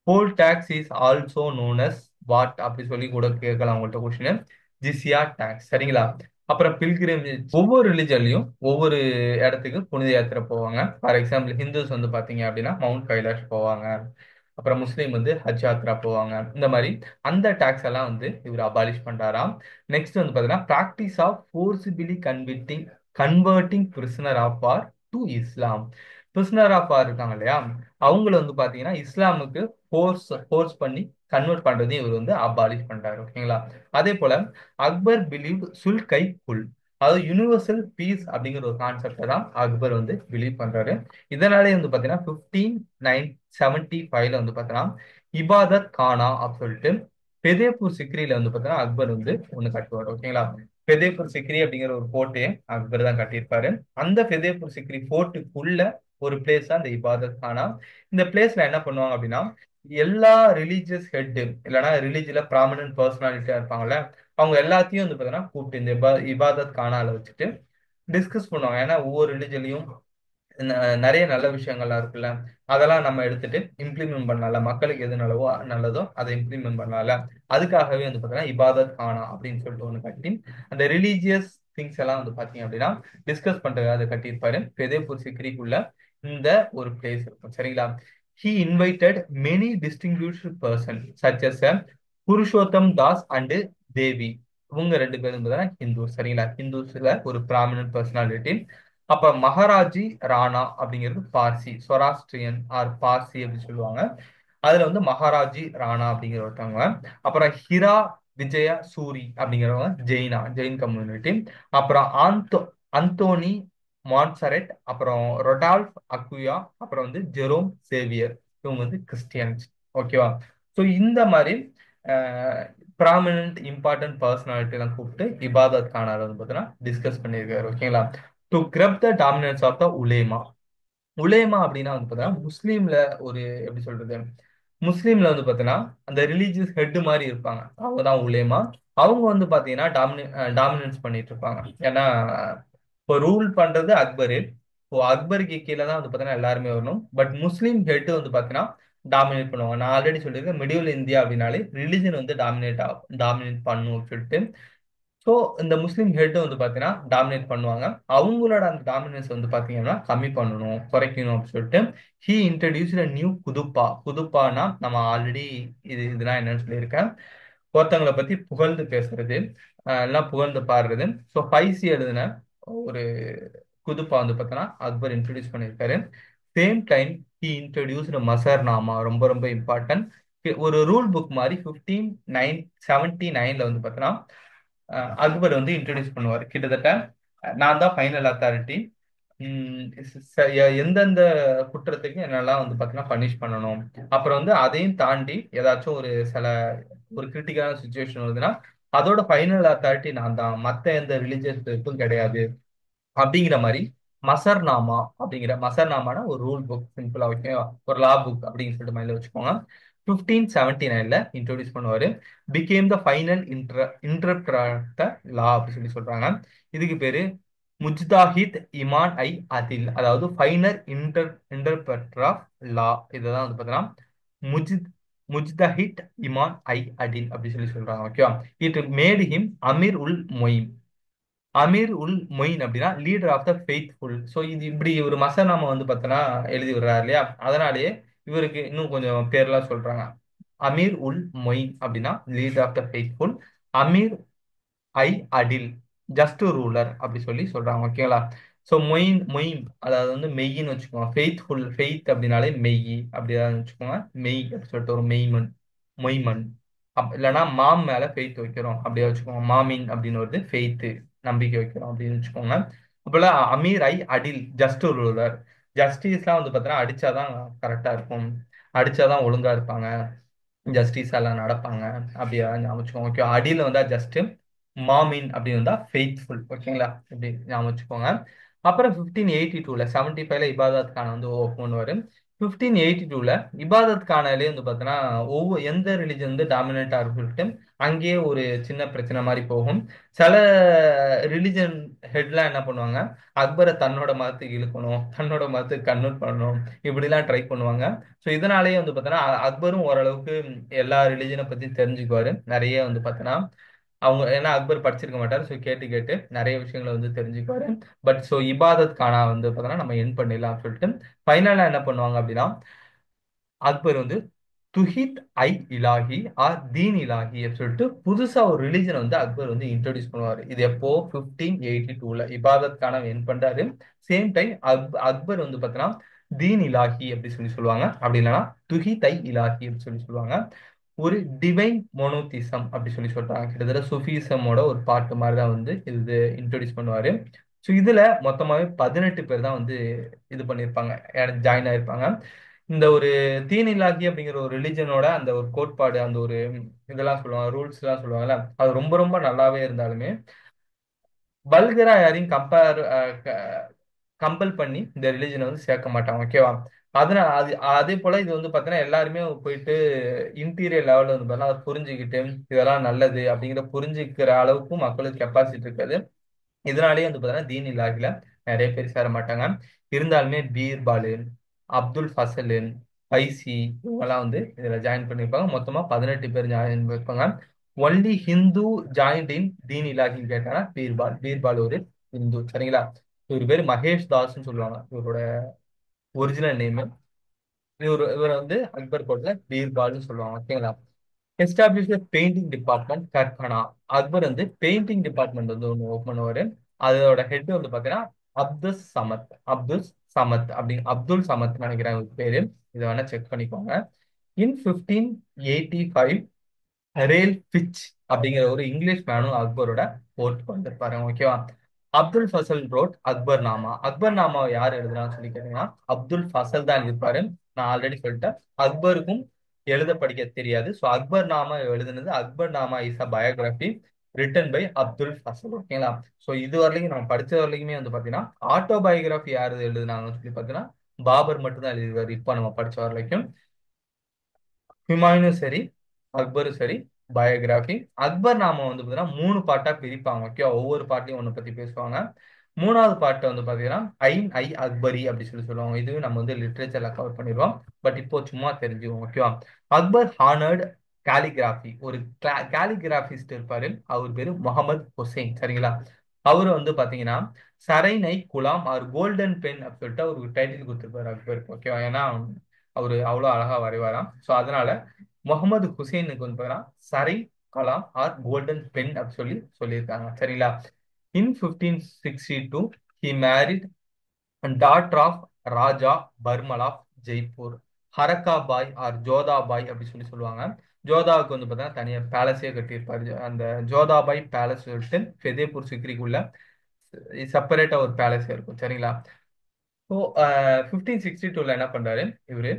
Poll tax is also known as what அப்படி சொல்லி கூட கேட்கலாம் உங்கள்ட்ட கொஸ்டின். ஜிசியா டாக்ஸ். சரிங்களா. அப்புறம் பில்கிரிமேஜ் ஒவ்வொரு ரிலிஜன்லயும் ஒவ்வொரு இடத்துக்கு புனித யாத்திரை போவாங்க. ஃபார் எக்ஸாம்பிள் ஹிந்துஸ் வந்து பாத்தீங்க அப்படின்னா மவுண்ட் கைலாஷ் போவாங்க. அப்புறம் முஸ்லீம் வந்து ஹஜ் யாத்ரா போவாங்க. இந்த மாதிரி அந்த டாக்ஸ் எல்லாம் வந்து இவர் அபாலிஷ் பண்றாராம். நெக்ஸ்ட் வந்து பாத்தீங்கன்னா practice of forcibly converting prisoner of war to Islam. Prisoner of war இருக்காங்க இல்லையா, அவங்கள வந்து பாத்தீங்கன்னா இஸ்லாமுக்கு ஃபோர்ஸ் பண்ணி கன்வெர்ட் பண்றதையும் இவர் வந்து அபாலிஷ் பண்றாரு. ஓகேங்களா. அதே போல அக்பர் பிலீவ் சுல் கை குல், அதாவது யுனிவர்சல் பீஸ் அப்படிங்கிற ஒரு கான்செப்டை தான் அக்பர் வந்து பிலீவ் பண்றாரு. இதனாலே வந்து பாத்தீங்கன்னா 1575ல வந்து பாத்தீங்கன்னா இபாதத் கானா அப்படின்னு சொல்லிட்டு பெதேபூர் சிக்ரியில வந்து பாத்தீங்கன்னா அக்பர் வந்து ஒண்ணு கட்டுவார். ஓகேங்களா. பெதேபூர் சிக்ரி அப்படிங்கிற ஒரு ஃபோர்ட்டையே அக்பர் தான் கட்டியிருப்பாரு. அந்த பெதேபூர் சிக்ரி ஃபோர்ட்டுக்குள்ள ஒரு பிளேஸ் தான் இந்த இபாதத் கானா. இந்த பிளேஸ்ல என்ன பண்ணுவாங்க அப்படின்னா எல்லா ரிலீஜியஸ் ஹெட் இல்லைன்னா ரிலீஜியல ப்ராமினன்ட் பர்சனாலிட்டியா இருப்பாங்கல்ல, அவங்க எல்லாத்தையும் வந்து பார்த்தீங்கன்னா கூப்பிட்டு இந்த இபாதத் கானால வச்சுட்டு டிஸ்கஸ் பண்ணுவாங்க. ஏன்னா ஒவ்வொரு ரிலீஜன்லயும் நிறைய நல்ல விஷயங்கள்லாம் இருக்குல்ல, அதெல்லாம் நம்ம எடுத்துட்டு இம்ப்ளிமெண்ட் பண்ணலாம்ல, மக்களுக்கு எது நல்லதோ அதை இம்ப்ளிமெண்ட் பண்ணலாம்ல. அதுக்காகவே வந்து பார்த்தீங்கன்னா இபாதத் கானா அப்படின்னு சொல்லிட்டு ஒன்று கட்டி அந்த ரிலீஜியஸ் திங்ஸ் எல்லாம் வந்து பார்த்தீங்க அப்படின்னா டிஸ்கஸ் பண்றது அதை கட்டியிருப்பாரு. பெதேபூர் சிக்ரிக்குள்ள இந்த ஒரு பிளேஸ் இருக்கும். சரிங்களா. He invited many distinguished persons such as Purushottam Das and Devi. இவங்க ரெண்டு பேரும் தான் ஹிந்து. சரிங்களா, ஹிந்துஸ்ல ஒரு ப்ராமினன்ட் பர்சனாலிட்டி. அப்ப மகாராஜி ராணா அப்படிங்கிறது பார்சி, சொராஸ்ட்ரியன் ஆர் பார்சி அப்படின்னு சொல்லுவாங்க. அதுல வந்து மகாராஜி ராணா அப்படிங்கிற ஒருத்தவங்க. அப்புறம் ஹிரா விஜய சூரி அப்படிங்கிறவங்க ஜெயின் கம்யூனிட்டி. அப்புறம் அந்தோனி மான்சரெட், அப்புறம் ரொடால்ஃப் அக்குயா, அப்புறம் வந்து ஜெரோம் சேவியர், இவங்க வந்து கிறிஸ்டியன்ஸ். ஓகேவா. ஸோ இந்த மாதிரி ப்ராமினன்ட் இம்பார்ட்டன்ட் பர்சனாலிட்டி எல்லாம் கூப்பிட்டு இபாதத் கானால வந்து பார்த்தீங்கன்னா டிஸ்கஸ் பண்ணியிருக்காரு. ஓகேங்களா. To grab the dominance of the ulema. Ulema அப்படின்னா வந்து பார்த்தீங்கன்னா முஸ்லீம்ல ஒரு எப்படி சொல்றது, முஸ்லீம்ல வந்து பார்த்தீங்கன்னா அந்த ரிலீஜியஸ் ஹெட் மாதிரி இருப்பாங்க, அவங்க தான் உலேமா. அவங்க வந்து பார்த்தீங்கன்னா டாமினன்ஸ் பண்ணிட்டு இருப்பாங்க. ஏன்னா இப்போ ரூல் பண்றது அக்பரு. இப்போ அக்பருக்கு கீழே தான் வந்து பார்த்தீங்கன்னா எல்லாருமே வரணும். பட் முஸ்லீம் ஹெட் வந்து பார்த்தீங்கன்னா டாமினேட் பண்ணுவாங்க. நான் ஆல்ரெடி சொல்லியிருக்கேன் மிடிவல் இந்தியா அப்படின்னாலே ரிலிஜன் வந்து டாமினேட் பண்ணும் சொல்லிட்டு. ஸோ இந்த முஸ்லீம் ஹெட் வந்து பார்த்தீங்கன்னா டாமினேட் பண்ணுவாங்க. அவங்களோட அந்த டாமினன்ஸ் வந்து பார்த்தீங்கன்னா கம்மி பண்ணணும், குறைக்கணும் அப்படின்னு சொல்லிட்டு ஹி இன்ட்ரடியூஸ்ட் அ நியூ குதுப்பா. குதுப்பானா நம்ம ஆல்ரெடி இதெல்லாம் என்னன்னு சொல்லியிருக்கேன். ஒருத்தவங்களை பத்தி புகழ்ந்து பேசுறது, எல்லாம் புகழ்ந்து பாடுறது. ஸோ ஃபைசி எழுதின ஒரு குதுப்பா வந்து பார்த்தோன்னா அக்பர் இன்ட்ரடியூஸ் பண்ணியிருக்காரு. சேம் டைம் ஹி இன்ட்ரடியூஸ்டு மசர்நாமா, ரொம்ப ரொம்ப இம்பார்ட்டன்ட். ஒரு ரூல் புக் மாதிரி 1579 வந்து பார்த்தோன்னா அக்பர் வந்து இன்ட்ரடியூஸ் பண்ணுவார். கிட்டத்தட்ட நான் தான் ஃபைனல் அத்தாரிட்டி, எந்தெந்த குற்றத்துக்கு என்னெல்லாம் வந்து பார்த்தீங்கன்னா பனிஷ் பண்ணணும், அப்புறம் வந்து அதையும் தாண்டி ஏதாச்சும் ஒரு கிரிட்டிக்கலான சுச்சுவேஷன் வருதுன்னா அதோட ஃபைனல் அத்தாரிட்டி நான் தான், மற்ற எந்த ரிலீஜியஸ் இதுக்கும் கிடையாது அப்படிங்கிற மாதிரி மசர்நாமானா ஒரு ரூல் புக், சிம்பிளா ஓகேவா, ஒரு லா புக் அப்படின்னு சொல்லிட்டு மைண்ட்ல வச்சுக்கோங்க. 1579 இன்ட்ரோடியூஸ் பண்ணுவாரு. பிகேம் த ஃபைனல் இன்டர்பிரட்டர் லா அப்படி சொல்லி சொல்றாங்க. இதுக்கு பேரு முஜ்தாஹித் இமான் ஐ அதில், அதாவது ஃபைனல் இன்டர்பிரட்டர் ஆஃப் லா. இதுதான் வந்து பார்த்தீங்கன்னா முஜித் முஜ்தஹித் இமான் ஐ அதில் அப்படி சொல்லி சொல்றாங்க ஓகேவா. It made him Amir ul Moin. Amir ul Moin அப்படின்னா leader of the faithful. So இது இப்படி ஒரு மசனாம வந்து பார்த்தோன்னா எழுதி விடுறாரு இல்லையா, அதனாலேயே இவருக்கு இன்னும் கொஞ்சம் பேர்லாம் சொல்றாங்க. அமீர் உல் மொயின் அப்படின்னா leader of the faithful. Amir i Adil just ruler அப்படி சொல்லி சொல்றாங்க ஓகேங்களா. ஸோ மொயின் மொயின் அதாவது வந்து மெய்யின்னு வச்சுக்கோங்க. ஃபெய்த்ஃபுல், ஃபெய்த் அப்படின்னாலே மெய் அப்படிதான் வச்சுக்கோங்க. மெய் அப்படி சொல்லிட்டு ஒரு மெய்மன், மொய்மன். இல்லைன்னா மாம் மேல ஃபெய்த் வைக்கிறோம் அப்படியே வச்சுக்கோங்க. மாமின் அப்படின்னு வருது, ஃபெய்த் நம்பிக்கை வைக்கிறோம் அப்படின்னு வச்சுக்கோங்க. அப்போல அமீர் ஐ அடில் ஜஸ்ட் ரூலர். ஜஸ்டிஸ்லாம் வந்து பார்த்தீங்கன்னா அடிச்சாதான் கரெக்டா இருக்கும், அடிச்சாதான் ஒழுங்கா இருப்பாங்க, ஜஸ்டிஸ் எல்லாம் நடப்பாங்க அப்படியா ஞாபகம் வச்சுக்கோங்க ஓகே. அடியில வந்தா ஜஸ்ட், மாமின் அப்படின்னு வந்தா ஃபெய்த்ஃபுல் ஓகேங்களா, இப்படி ஞாபகம் வச்சுக்கோங்க. அப்புறம் 1582 75ல இபாதத் கான் வந்து கொண்டு வரும். 1582 இபாதத் கானாலே வந்து பார்த்தோன்னா எந்த ரிலிஜன் வந்து டாமினேட்டா இருக்குன்ட்டு அங்கேயே ஒரு சின்ன பிரச்சனை மாதிரி போகும். சில ரிலிஜன் ஹெட்லாம் என்ன பண்ணுவாங்க, அக்பரை தன்னோட மதத்துக்கு இழுக்கணும், தன்னோட மதத்துக்கு கன்வெர்ட் பண்ணணும், இப்படிலாம் ட்ரை பண்ணுவாங்க. ஸோ இதனாலேயே வந்து பார்த்தோன்னா அக்பரும் ஓரளவுக்கு எல்லா ரிலிஜனை பத்தி தெரிஞ்சுக்குவாரு. நிறைய வந்து பார்த்தோன்னா அவங்க ஏன்னா அக்பர் படிச்சிருக்க மாட்டாரு, ஸோ கேட்டு கேட்டு நிறைய விஷயங்களை வந்து தெரிஞ்சுக்குவாரு. பட் ஸோ இபாதத் கானா வந்து பார்த்தோன்னா நம்ம என் பண்ணிடலாம் சொல்லிட்டு ஃபைனலாக என்ன பண்ணுவாங்க அப்படின்னா அக்பர் வந்து துஹித் ஐ இலாஹி ஆர் தீன் இலாஹி அப்படின்னு சொல்லிட்டு புதுசா ஒரு ரிலிஜன் வந்து அக்பர் வந்து இன்ட்ரோடியூஸ் பண்ணுவாரு. இது எப்போ 1582 இபாதத் கான என் பண்றாரு. சேம் டைம் அக்பர் வந்து பார்த்தீங்கன்னா தீன் இலாஹி அப்படி சொல்லி சொல்லுவாங்க, அப்படி இல்லைன்னா துஹித் ஐ இலாஹி அப்படின்னு சொல்லி சொல்லுவாங்க. ஒரு டிவைன் மோனோதிசம் அப்படி சொல்லி சொல்றாங்க. கிட்டத்தட்ட சுஃபிசமோட ஒரு பாட்டு மாதிரி தான் வந்து இது இன்ட்ரோடியூஸ் பண்ணுவாரு. ஸோ இதுல மொத்தமாவே 18 பேர் தான் வந்து இது பண்ணியிருப்பாங்க, ஜாயின் ஆயிருப்பாங்க. இந்த ஒரு தீன் இலாஹி அப்படிங்கிற ஒரு ரிலிஜனோட அந்த ஒரு கோட்பாடு, அந்த ஒரு இதெல்லாம் சொல்லுவாங்க, ரூல்ஸ் எல்லாம் சொல்லுவாங்கல்ல, அது ரொம்ப ரொம்ப நல்லாவே இருந்தாலுமே வல்கரா யாரையும் கம்பல் பண்ணி இந்த ரிலிஜனை வந்து சேர்க்க மாட்டாங்க ஓகேவா. அதனால அதே போல இது வந்து பார்த்தீங்கன்னா எல்லாருமே போயிட்டு இன்டீரியர் லெவல்ல வந்து பார்த்தீங்கன்னா அதை புரிஞ்சுக்கிட்டு இதெல்லாம் நல்லது அப்படிங்கிற புரிஞ்சுக்கிற அளவுக்கு மக்களுக்கு கெப்பாசிட்டி இருக்காது. இதனாலேயே வந்து பார்த்தீங்கன்னா தீன் இலாஹில நிறைய பேர் சேர மாட்டாங்க. இருந்தாலுமே பீர்பாலு, அப்துல் ஃபசலு, பைசி இவங்கெல்லாம் வந்து இதுல ஜாயின் பண்ணியிருப்பாங்க. மொத்தமா 18 பேர் ஜாயின் பண்ணிருப்பாங்க. ஒன்லி ஹிந்து ஜாயின்ட் இன் தீன் இலாஹின்னு கேட்டாங்கன்னா பீர்பால் ஒரு ஹிந்து சரிங்களா. இவர் பேர் மகேஷ் தாஸ்ன்னு சொல்லுவாங்க இவரோட ஒரிஜினல் நேம். இவர் வந்து அக்பர் கோட்ல பீர்பால்னு சொல்லுவாங்க ஓகேங்களா. Establish painting department karkhana. Akbar வந்து பெயிண்டிங் டிபார்ட்மெண்ட் வந்து ஒன்று ஓப்பன் பண்ணுவாரு. அதோட ஹெட் வந்து பாத்தீங்கன்னா அப்துல் சமத் நினைக்கிறேன் இவர் பேரு. இதை வேணா செக் பண்ணிக்கோங்க. இன் 1585 ரேல் ஃபிட்ச் அப்படிங்கிற ஒரு இங்கிலீஷ் மேனும் அக்பரோட போர்ட் வந்திருப்பாரு ஓகேவா. அப்துல் ஃபசல் ரோட் அக்பர் நாமா. அக்பர் நாமா யார் எழுதுனான்னு சொல்லி கேட்டீங்கன்னா அப்துல் ஃபசல் தான் எழுதியிருப்பாரு. நான் ஆல்ரெடி சொல்லிட்டேன் அக்பருக்கும் எழுத படிக்க தெரியாது. ஸோ அக்பர் நாமா எழுதுனது Akbar Nama is a biography written by Abul Fazl ஓகேங்களா. ஸோ இது வரலையும் நம்ம படிச்ச வரலையுமே வந்து பாத்தீங்கன்னா ஆட்டோபயோகிராஃபி யார் எழுதுனாங்கன்னு சொல்லி பாத்தீங்கன்னா பாபர் மட்டும் தான் எழுதிருவாரு இப்போ நம்ம படிச்ச வரைக்கும். ஹுமாயூனும் சரி அக்பரும் சரி பயோகிராஃபி. அக்பர் நாம வந்து பார்த்தீங்கன்னா 3 பாட்டா பிரிப்பாங்க ஓகே. ஒவ்வொரு பாட்டையும் ஒன்று பத்தி பேசுவாங்க. மூணாவது பாட்டை வந்து பார்த்தீங்கன்னா ஐன் ஐ அக்பரி அப்படி சொல்லி சொல்லுவாங்க. இதுவும் நம்ம வந்து லிட்ரேச்சர்ல கவர் பண்ணிடுவோம். பட் இப்போ சும்மா தெரிஞ்சுக்கோங்க ஓகேவா. அக்பர் ஹானர்ட் காலிகிராஃபி ஒரு காலிகிராஃபிஸ்ட் இருப்பாரு. அவர் பேரு முகமது ஹுசைன். சரிங்களா? அவரு வந்து பாத்தீங்கன்னா சரைனை குலாம் ஆர் கோல்டன் பென் அப்படின்னு சொல்லிட்டு ஒரு டைட்டில் கொடுத்திருப்பாரு அக்பருக்கு. ஓகேவா? ஏன்னா அவரு அவ்வளவு அழகா வரைவாராம். சோ அதனால முகமது ஹுசைனுக்கு வந்து பாத்தீங்கன்னா Zarrin Qalam or golden pen அப்படின்னு சொல்லியிருக்காங்க. சரிங்களா? In 1562 he married daughter of Raja Bharmal of Jaipur. Harkhabai or Jodhabai அப்படி சொல்லுவாங்க. ஜோதாவுக்கு வந்து பார்த்தீங்கன்னா தனியா பேலஸே கட்டியிருப்பாரு. அந்த ஜோதாபாய் பேலஸ் சொல்லிட்டு ஃபெதேபூர் சிக்ரிக்குள்ள செப்பரேட்டா ஒரு பேலஸ் இருக்கும். சரிங்களா? ஸோ 1562 என்ன பண்றாரு இவரு,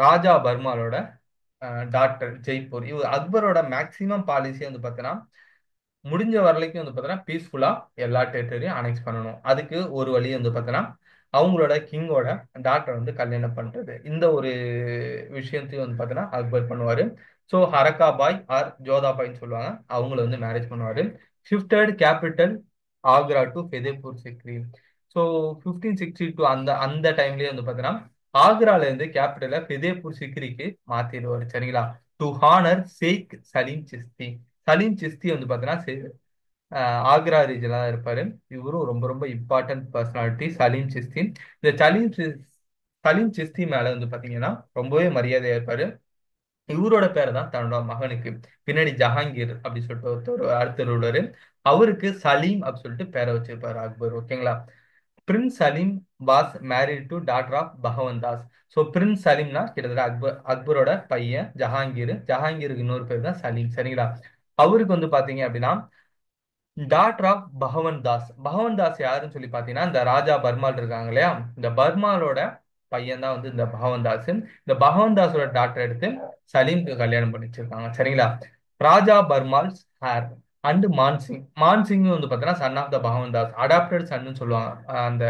ராஜா பர்மாலோட டாக்டர் ஜெய்ப்பூர். இவர் அக்பரோட மேக்சிமம் பாலிசி வந்து பார்த்தீங்கன்னா முடிஞ்ச வரைக்கும் வந்து பார்த்தீங்கன்னா பீஸ்ஃபுல்லா எல்லா டெரிட்டரியும் அனெக்ஸ் பண்ணணும். அதுக்கு ஒரு வழி வந்து பார்த்தீங்கன்னா அவங்களோட கிங்கோட டாக்டர் வந்து கல்யாணம் பண்றது. இந்த ஒரு விஷயத்தையும் வந்து பார்த்தீங்கன்னா அக்பர் பண்ணுவாரு. ஸோ ஹரக்காபாய் ஆர் ஜோதாபாய்ன்னு சொல்லுவாங்க, அவங்கள வந்து மேரேஜ் பண்ணுவாரு. Shifted capital Agra to Fatehpur Sikri. So 1562 அந்த அந்த டைம்லயே வந்து பார்த்தீங்கன்னா ஆக்ரால இருந்து கேபிட்டலை ஃபெதேபூர் சிக்ரிக்கு மாத்திடுவாரு. சரிங்களா? டு ஹானர் ஷேக் சலீம் சிஸ்தி. சலீம் சிஸ்தி வந்து பார்த்தீங்கன்னா ஆக்ரா ரீஜன்ல தான் இருப்பாரு. இவரும் ரொம்ப ரொம்ப இம்பார்ட்டன்ட் பர்சனாலிட்டி சலீம் சிஸ்தி. இந்த சலீம் சிஸ்தி மேல வந்து பாத்தீங்கன்னா ரொம்பவே மரியாதையா இருப்பாரு. இவரோட பேரை தான் தன்னோட மகனுக்கு பின்னாடி ஜஹாங்கீர் அப்படி சொல்லிட்டு ஒருத்தர் அடுத்த ரூலரு, அவருக்கு சலீம் அப்படி சொல்லிட்டு பேரை வச்சிருப்பாரு அக்பர். ஓகேங்களா? Prince Salim was married to daughter of Bhagwan Das. So Prince சலீம்னா கிட்டத்தட்ட அக்பரோட பையன் ஜஹாங்கீர். ஜஹாங்கீருக்கு இன்னொரு பேர் தான் சலீம். சரிங்களா? அவருக்கு வந்து பாத்தீங்க அப்படின்னா டாட்டர் ஆஃப் பகவன் தாஸ். பகவன் தாஸ் யாருன்னு சொல்லி பாத்தீங்கன்னா இந்த ராஜா பர்மால் இருக்காங்க இல்லையா, இந்த பர்மாலோட பையன் தான் வந்து இந்த பகவன் தாஸ். இந்த பகவன் தாஸோட டாக்டர் எடுத்து சலீம்க்கு கல்யாணம் பண்ணி வச்சிருக்காங்க. சரிங்களா? ராஜா பர்மால்ஸ் ஹேர் அண்ட் மான்சிங். மான்சிங் வந்து பாத்தீங்கன்னா Sun of the Bhagavan Das, adapted சன்னு சொல்லுவாங்க. அந்த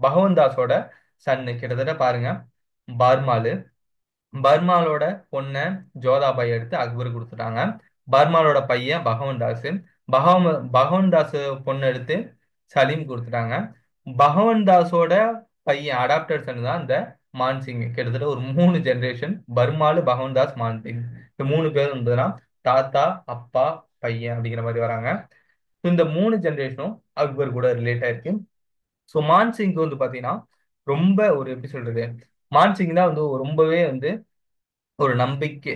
பகவன் தாஸோட சன்னு கிட்டத்தட்ட பாருங்க, பர்மாலு பர்மாலோட பொண்ணை ஜோதாபாய் எடுத்து அக்பர் கொடுத்துட்டாங்க. பர்மாலோட பையன் பகவன்தாஸ், பகவன்தாஸ் பொண்ணு எடுத்து சலீம் கொடுத்துட்டாங்க. பகவன்தாஸோட பையன் அடாப்டர் சன் தான் இந்த மான்சிங். கிட்டத்தட்ட ஒரு 3 ஜெனரேஷன் பர்மாலு பகவன்தாஸ் மான்சிங், இந்த 3 பேர் இருந்ததுன்னா தாத்தா அப்பா பையன் அப்படிங்கிற மாதிரி வராங்க. இந்த 3 ஜெனரேஷனும் அக்பர் கூட ரிலேட் ஆயிருக்கு. ஸோ மான்சிங்க்கு வந்து பாத்தீங்கன்னா ரொம்ப ஒரு எப்படி சொல்றது, மான்சிங் தான் வந்து ரொம்பவே வந்து ஒரு நம்பிக்கை.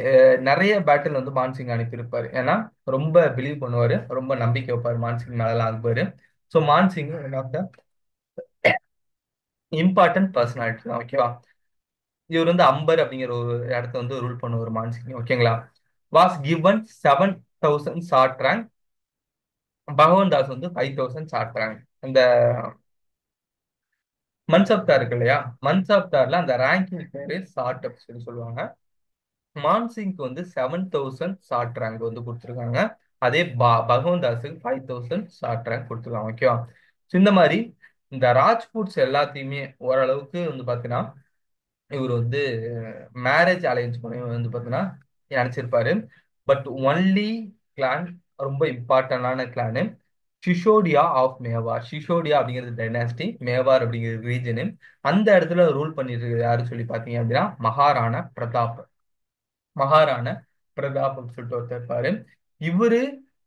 நிறைய பேட்டில் வந்து மான்சிங் அனுப்பியிருப்பாரு. ஏன்னா ரொம்ப பிலீவ் பண்ணுவாரு, ரொம்ப நம்பிக்கை வைப்பாரு மான்சிங் மேலாம் Akbar. So Mansingh one of the important personality தான். ஓகேவா? இவர் வந்து அம்பர் அப்படிங்கிற ஒரு இடத்த வந்து ரூல் பண்ணுவார் மான்சிங். ஓகேங்களா? Was given 7,000 short rank. பகவன் தாஸ் வந்து 5,000 ஷார்ட் ரேங்க். இந்த மன்சப்தார் இருக்கு இல்லையா, மன்சப்தார்ல அந்த ரேங்கிங் பேரு ஷார்ட் அப்படின்னு சொல்லுவாங்க. மான்சிங்க்கு வந்து 7,000 ஷார்ட் ரேங்க் வந்து கொடுத்துருக்காங்க. அதே பகவந்தாஸுக்கு 5,000 ஷார்ட் ரேங்க் கொடுத்துருக்காங்க. ஓகேவா? ஸோ இந்த மாதிரி இந்த ராஜ்பூட்ஸ் எல்லாத்தையுமே ஓரளவுக்கு வந்து பார்த்தீங்கன்னா இவர் வந்து மேரேஜ் அலையன்ஸ் பண்ணி வந்து பார்த்தீங்கன்னா நினைச்சிருப்பாரு. பட் ஒன்லி கிளான், ரொம்ப இம்பார்ட்டன்டான கிளானு சிசோடியா ஆஃப் மேவார். சிசோடியா அப்படிங்கிறது டைனாஸ்டி, மேவார் அப்படிங்கிறது ரீஜனு. அந்த இடத்துல ரூல் பண்ணிட்டு இருக்கு யாருன்னு சொல்லி பார்த்தீங்க அப்படின்னா மகாராணா பிரதாப். மகாராணா பிரதாப் அப்படின்னு சொல்லிட்டு ஒருத்தர் இருப்பாரு. இவரு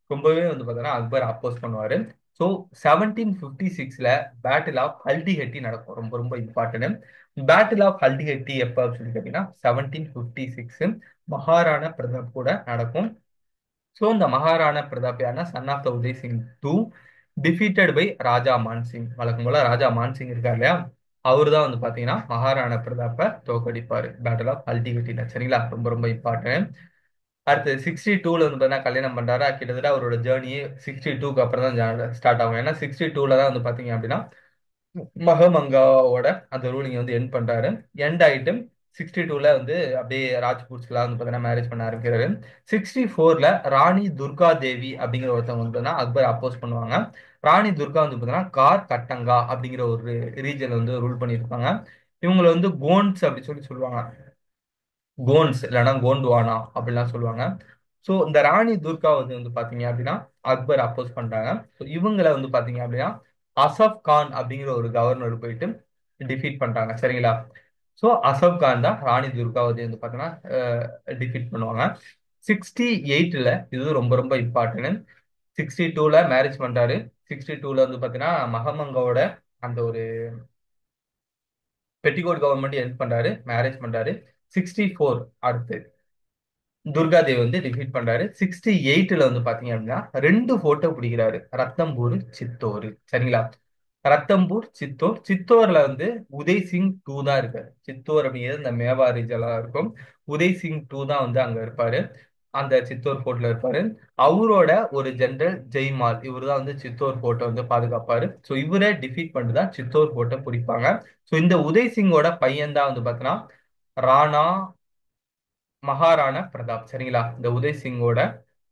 ரொம்பவே வந்து பார்த்தீங்கன்னா அக்பர் அப்போஸ் பண்ணுவாரு. ஸோ 1756 பேட்டில் ஆஃப் ஹல்டிஹட்டி நடக்கும். ரொம்ப ரொம்ப இம்பார்ட்டன்ட் பேட்டில் ஆஃப் ஹல்டிஹட்டி எப்போ அப்படின்னு சொல்லி கேட்டீங்கன்னா 1756 மகாராணா பிரதாப் கூட நடக்கும். ஸோ இந்த மகாராணா பிரதாப் யாருன்னா son of the Uday Singh two, defeated by Raja Mansingh. வழக்கம் போல ராஜா மான்சிங் இருக்கார் இல்லையா, அவரு தான் வந்து பாத்தீங்கன்னா மகாராணா பிரதாப்பை தோக்கடிப்பாரு பேட்டில் ஆஃப் ஹல்டிகட்டில. சரிங்களா? ரொம்ப ரொம்ப இம்பார்ட்டன்ட். அடுத்து 62 வந்து பார்த்தீங்கன்னா கல்யாணம் பண்றாரு. கிட்டத்தட்ட அவரோட ஜேர்னியே 62க்கு அப்புறம் தான் ஸ்டார்ட் ஆகும். ஏன்னா 62 தான் வந்து பாத்தீங்க அப்படின்னா மகமங்காவோட அந்த ரூலிங் வந்து எண்ட் பண்றாரு. எண்ட் ஆயிட்டு 62 வந்து அப்படியே ராஜ்பூட்ஸ் எல்லாம் வந்து பார்த்தீங்கன்னா மேரேஜ் பண்ண ஆரம்பிக்கிறாரு. 64 ராணி துர்கா தேவி அப்படிங்கிற ஒருத்தவங்க வந்து பார்த்தீங்கன்னா அக்பர் அப்போஸ் பண்ணுவாங்க. ராணி துர்கா வந்து பார்த்தீங்கன்னா கார் கட்டங்கா அப்படிங்கிற ஒரு ரீஜன் வந்து ரூல் பண்ணியிருப்பாங்க. இவங்களை வந்து கோண்ட்ஸ் அப்படி சொல்லுவாங்க. கோன்ஸ் இல்லைன்னா கோண்ட்வானா அப்படிலாம் சொல்லுவாங்க. ஸோ இந்த ராணி துர்கா வந்து பாத்தீங்க அப்படின்னா அக்பர் அப்போஸ் பண்றாங்க. ஸோ இவங்களை வந்து பாத்தீங்க அப்படின்னா அசப் கான் அப்படிங்கிற ஒரு கவர்னர் போயிட்டு டிஃபீட் பண்றாங்க. சரிங்களா? ஸோ அசப் கான் தான் ராணி துர்காவதி வந்து பார்த்தீங்கன்னா டிஃபீட் பண்ணுவாங்க. 68ல இது ரொம்ப ரொம்ப இம்பார்ட்டன்ட். 62ல மேரேஜ் பண்றாரு. 62ல வந்து பார்த்தீங்கன்னா மகமங்கோட அந்த ஒரு பெட்டிகோட் கவர்மெண்ட் ஹெல்ப் பண்றாரு, மேரேஜ் பண்றாரு. 64 அடுத்து துர்காதேவி வந்து டிஃபீட் பண்றாரு. 68ல வந்து பாத்தீங்க அப்படின்னா ரெண்டு போட்டோ பிடிக்கிறாரு, ரத்தம்பூர் சித்தோர். சரிங்களா? ரத்தம்பூர் சித்தோர். சித்தோர்ல வந்து உதய் சிங் டூ தான் இருக்காரு. சித்தோர் அப்படிங்கிறது இந்த மேவார் ரீஜெல்லாம் இருக்கும். உதய் சிங் டூ தான் வந்து அங்க இருப்பாரு, அந்த சித்தோர் போர்ட்ல இருப்பாரு. அவரோட ஒரு ஜெனரல் ஜெய்மால் இவர் தான் வந்து சித்தோர் போர்ட்டை வந்து பாதுகாப்பாரு. ஸோ இவரை டிஃபீட் பண்ணிட்டு தான் சித்தோர் போர்ட்டை பிடிப்பாங்க. ஸோ இந்த உதய் சிங்கோட பையன் தான் வந்து பாத்தீங்கன்னா ராணா மகாராணா பிரதாப். சரிங்களா? இந்த உதய் சிங்கோட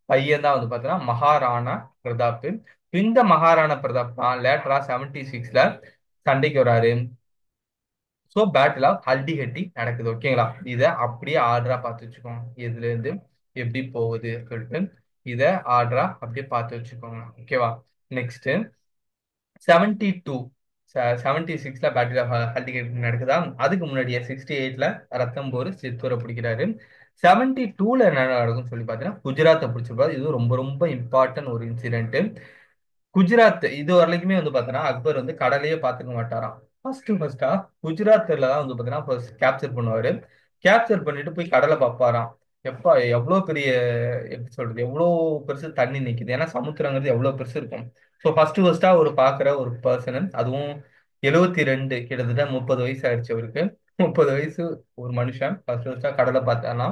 பையன் தான் வந்து பாத்தீங்கன்னா மகாராணா பிரதாப். இந்த மகாராணா பிரதாப் தான் லேட்டரா 76ல சண்டைக்கு வராரு. ஸோ பேட்டில் ஆஃப் ஹல்டிஹட்டி நடக்குது. ஓகேங்களா? இதை அப்படியே ஆர்டரா பார்த்து வச்சுக்கோங்க, எதுல இருந்து எப்படி போகுது சொல்லிட்டு இதை ஆர்டரா அப்படியே பார்த்து வச்சுக்கோங்க. ஓகேவா? நெக்ஸ்ட் 72 76ல பேட்டில் ஆஃப் ஹல்டிகேட் நடக்குதா? அதுக்கு முன்னாடியே 68ல ரத்தம்போர் சித்தூரை பிடிக்கிறாரு. 72ல என்ன நடக்கும்னு சொல்லி பார்த்தீங்கன்னா குஜராத்தை பிடிச்சிருப்பாரு. இது ரொம்ப ரொம்ப இம்பார்ட்டன்ட் ஒரு இன்சிடென்ட். குஜராத் இது வரைக்குமே வந்து பார்த்தீங்கன்னா அக்பர் வந்து கடலையே பார்த்துக்க மாட்டாராம். ஃபர்ஸ்டா குஜராத்ல தான் வந்து பார்த்தீங்கன்னா கேப்சர் பண்ணுவாரு. கேப்சர் பண்ணிட்டு போய் கடலை பார்ப்பாராம். எப்பா எவ்வளோ பெரிய, எப்படி சொல்றது, எவ்வளோ பெருசு தண்ணி நிக்குது. ஏன்னா சமுத்திரங்கிறது எவ்வளோ பெருசு இருக்கும். ஸோ ஃபர்ஸ்டா ஒரு பார்க்குற ஒரு பர்சன், அதுவும் 72, கிட்டத்தட்ட 30 வயசு ஆயிடுச்சு அவருக்கு. 30 வயசு ஒரு மனுஷன் ஃபர்ஸ்டா கடலை பார்த்தானா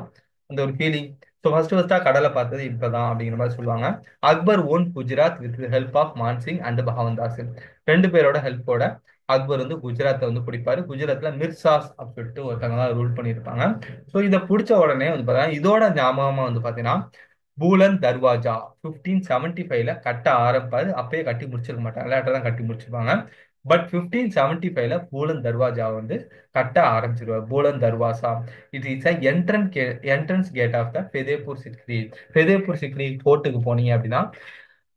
அந்த ஒரு ஃபீலிங். ஸோ ஃபர்ஸ்டா கடலை பார்த்தது இப்பதான் அப்படிங்கிற மாதிரி சொல்லுவாங்க. Akbar won Gujarat with help of Mansingh and Bhagwandas. ரெண்டு பேரோட ஹெல்ப்போட அக்பர் வந்து குஜராத்தை வந்து பிடிப்பாரு. குஜராத்ல மிர்சாஸ் அப்படின்னு சொல்லிட்டு ஒருத்தவங்க தான் ரூல் பண்ணியிருப்பாங்க. ஸோ இதை பிடிச்ச உடனே வந்து பார்த்தீங்கன்னா இதோட ஞாபகமா வந்து பார்த்தீங்கன்னா பூலன் தர்வாஜா 1575ல கட்ட ஆரம்பிப்பாரு. அப்பயே கட்டி முடிச்சிருக்க மாட்டாங்க, லேட்டர் தான் கட்டி முடிச்சிருப்பாங்க. பட் 1575ல பூலன் தர்வாஜா வந்து கட்ட ஆரம்பிச்சிருவார். Buland Darwaza it is entrance gate of the Fatehpur Sikri. Fatehpur Sikri போர்ட்டுக்கு போனீங்க அப்படின்னா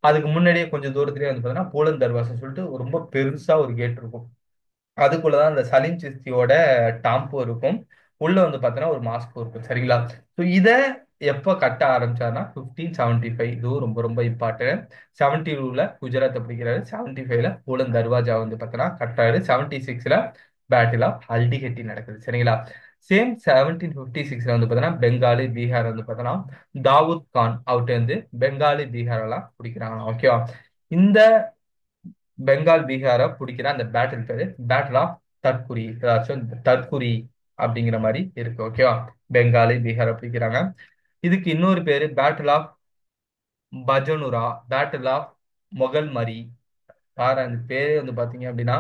அதுக்கு முன்னாடியே கொஞ்சம் தூரத்திலேயே வந்து பார்த்தீங்கன்னா பூலன் தர்வாசா சொல்லிட்டு ரொம்ப பெருசா ஒரு கேட் இருக்கும். அதுக்குள்ளதான் அந்த சலீம் சிஸ்தியோட டாம்போ இருக்கும். உள்ள வந்து பார்த்தீங்கன்னா ஒரு மாஸ்கோ இருக்கும். சரிங்களா? ஸோ இதை எப்போ கட்ட ஆரம்பிச்சாருன்னா 1575. இதுவும் ரொம்ப ரொம்ப இம்பார்ட்டன்ட். 72ல குஜராத்தை பிடிக்கிறாரு. 75ல பூலன் தர்வாஜா வந்து பார்த்தீங்கன்னா கட்டாரு. 76ல பேட்டில் ஆஃப் ஹல்டிஹெட்டி நடக்குது. சரிங்களா? சேம் 1756ல வந்து பார்த்தீங்கன்னா பெங்காலி பீகார் வந்து பார்த்தீங்கன்னா தாவூத் கான் அவர்கிட்ட இருந்து பெங்காலி பீகார் எல்லாம் பிடிக்கிறாங்க. ஓகேவா? இந்த பெங்கால் பீகாரை பிடிக்கிற அந்த பேட்டில் பேரு பேட்டில் ஆஃப் தற்குரி, ஏதாச்சும் தற்குரி அப்படிங்கிற மாதிரி இருக்கு. ஓகேவா? பெங்காலி பீகாரை பிடிக்கிறாங்க. இதுக்கு இன்னொரு பேரு பேட்டில் ஆஃப் பஜனுரா, பேட்டில் ஆஃப் மொகல்மரி. பாரு அந்த பேரு வந்து பாத்தீங்க அப்படின்னா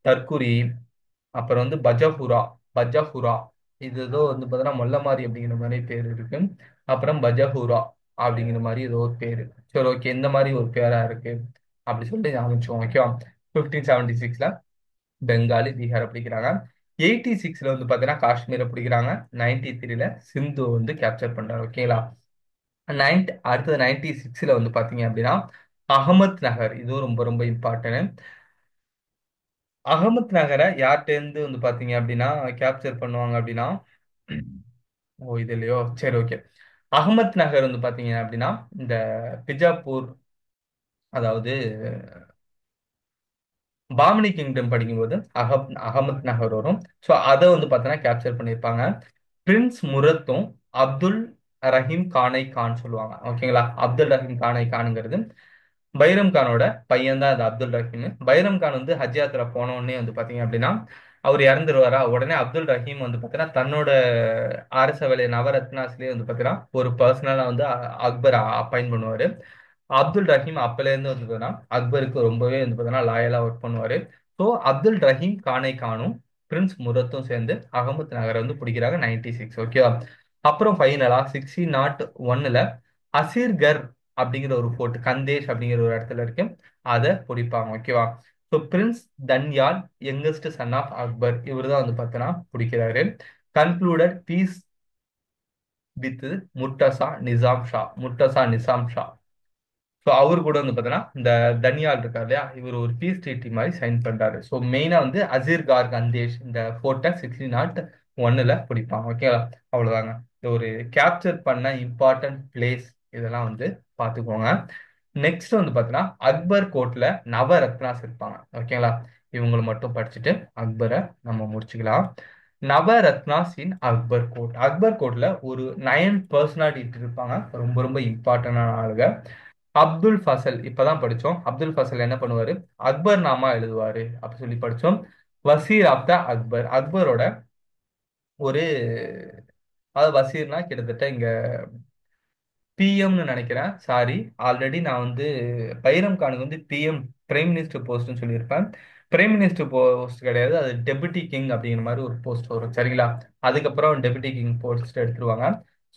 தற்குரி, அப்புறம் வந்து பஜபுரா, பஜஹுரா. இது ஏதோ வந்து பார்த்தீங்கன்னா மொல்லமாரி அப்படிங்கிற மாதிரி பேர் இருக்கு. அப்புறம் பஜஹுரா அப்படிங்கிற மாதிரி ஏதோ ஒரு பேரு. சரி, ஓகே, இந்த மாதிரி ஒரு பேரா இருக்கு அப்படி சொல்லிட்டு ஆரம்பிச்சோம். ஓகேவா? 1576ல பெங்காலி பீகாரை பிடிக்கிறாங்க. 86ல வந்து பார்த்தீங்கன்னா காஷ்மீரை பிடிக்கிறாங்க. 93ல சிந்து வந்து கேப்சர் பண்றாங்க. ஓகேங்களா? அடுத்தது 96ல வந்து பாத்தீங்க அப்படின்னா அகமத் நகர். இதுவும் ரொம்ப ரொம்ப இம்பார்ட்டன்ட். அகமத் நகரை யார்கிட்ட இருந்து வந்து பாத்தீங்க அப்படின்னா கேப்சர் பண்ணுவாங்க அப்படின்னா, ஓ இது இல்லையோ, சரி, ஓகே. அகமத் நகர் வந்து பாத்தீங்க அப்படின்னா இந்த பிஜாப்பூர், அதாவது பாமினி கிங்டம் படிக்கும்போது அகமத் நகர் வரும். ஸோ அதை வந்து பார்த்தீங்கன்னா கேப்சர் பண்ணியிருப்பாங்க. பிரின்ஸ் முரத்தும் அப்துல் ரஹீம் கானை கான் சொல்லுவாங்க. ஓகேங்களா? அப்துல் ரஹீம் கானை கானுங்கிறது பைரம் கானோட பையன் தான் அது அப்துல் ரஹீம். பைரம் கான் வந்து ஹஜ் யாத்திரை போன உடனே வந்து பாத்தீங்க அப்படின்னா அவர் இறந்துருவாரா. உடனே அப்துல் ரஹீம் வந்து பாத்தீங்கன்னா தன்னோட அரச வேலை நவரத்னாஸ்லயே வந்து பாத்தீங்கன்னா ஒரு பர்சனலா வந்து அக்பர் அப்பாயின் பண்ணுவாரு. அப்துல் ரஹீம் அப்பல இருந்து வந்து பாத்தீங்கன்னா அக்பருக்கு ரொம்பவே வந்து பாத்தீங்கன்னா லாயலா ஒர்க் பண்ணுவாரு. ஸோ அப்துல் ரஹீம் கானை கானும் பிரின்ஸ் முரத்தும் சேர்ந்து அகமத் நகரை வந்து பிடிக்கிறாங்க. 96. ஓகேவா? அப்புறம் ஃபைனலா 1601ல அசீர்கர் அப்படிங்கிற ஒரு ஃபோர்ட், கந்தேஷ் அப்படிங்கிற ஒரு இடத்துல இருக்கு, அதை பிடிப்பாங்க. ஓகேவா? So prince Daniyal youngest son of Akbar இவர் தான் வந்து பார்த்தோன்னா பிடிக்கிறாரு. Concluded peace with Murtaza Nizam Shah. Murtaza Nizam Shah so அவர் கூட வந்து பார்த்தீங்கன்னா இந்த தனியால் இருக்கார் இல்லையா, இவர் ஒரு பீஸ் ட்ரீட்டி மாதிரி சைன் பண்றாரு. ஸோ மெயினா வந்து அசீர் கார் கந்தேஷ் இந்த ஃபோர்ட்டை 1601 பிடிப்பாங்க. ஓகேங்களா, அவ்வளவுதாங்க. இந்த ஒரு கேப்சர் பண்ண இம்பார்ட்டன்ட் பிளேஸ் இதெல்லாம் வந்து பார்த்துக்கோங்க. நெக்ஸ்ட் வந்து பார்த்தீங்கன்னா அக்பர் கோர்ட்ல நவரத்னாஸ் இருப்பாங்க. ஓகேங்களா, இவங்களை மட்டும் படிச்சுட்டு அக்பரை நம்ம முடிச்சுக்கலாம். நவரத்னாஸ் இன் அக்பர் கோர்ட். அக்பர் கோர்ட்ல ஒரு 9 பர்சனாலிட்டி இருப்பாங்க, ரொம்ப ரொம்ப இம்பார்ட்டன்டான ஆளுங்க. அப்துல் ஃபசல் இப்பதான் படிச்சோம். அப்துல் ஃபசல் என்ன பண்ணுவாரு, அக்பர் நாமா எழுதுவாரு அப்படி சொல்லி படிச்சோம். வசீர் ஆஃப்த அக்பர், அக்பரோட ஒரு, அதாவது வசீர்னா கிட்டத்தட்ட இங்க பிஎம்னு நினைக்கிறேன், சாரி. ஆல்ரெடி நான் வந்து பைரம் கானுக்கு வந்து பிஎம், பிரைம் மினிஸ்டர் போஸ்ட்னு சொல்லியிருப்பேன். பிரைம் மினிஸ்டர் போஸ்ட் கிடையாது, அது டெபுட்டி கிங் அப்படிங்கிற மாதிரி ஒரு போஸ்ட் வரும், சரிங்களா. அதுக்கப்புறம் டெபுட்டி கிங் போஸ்ட் எடுத்துருவாங்க.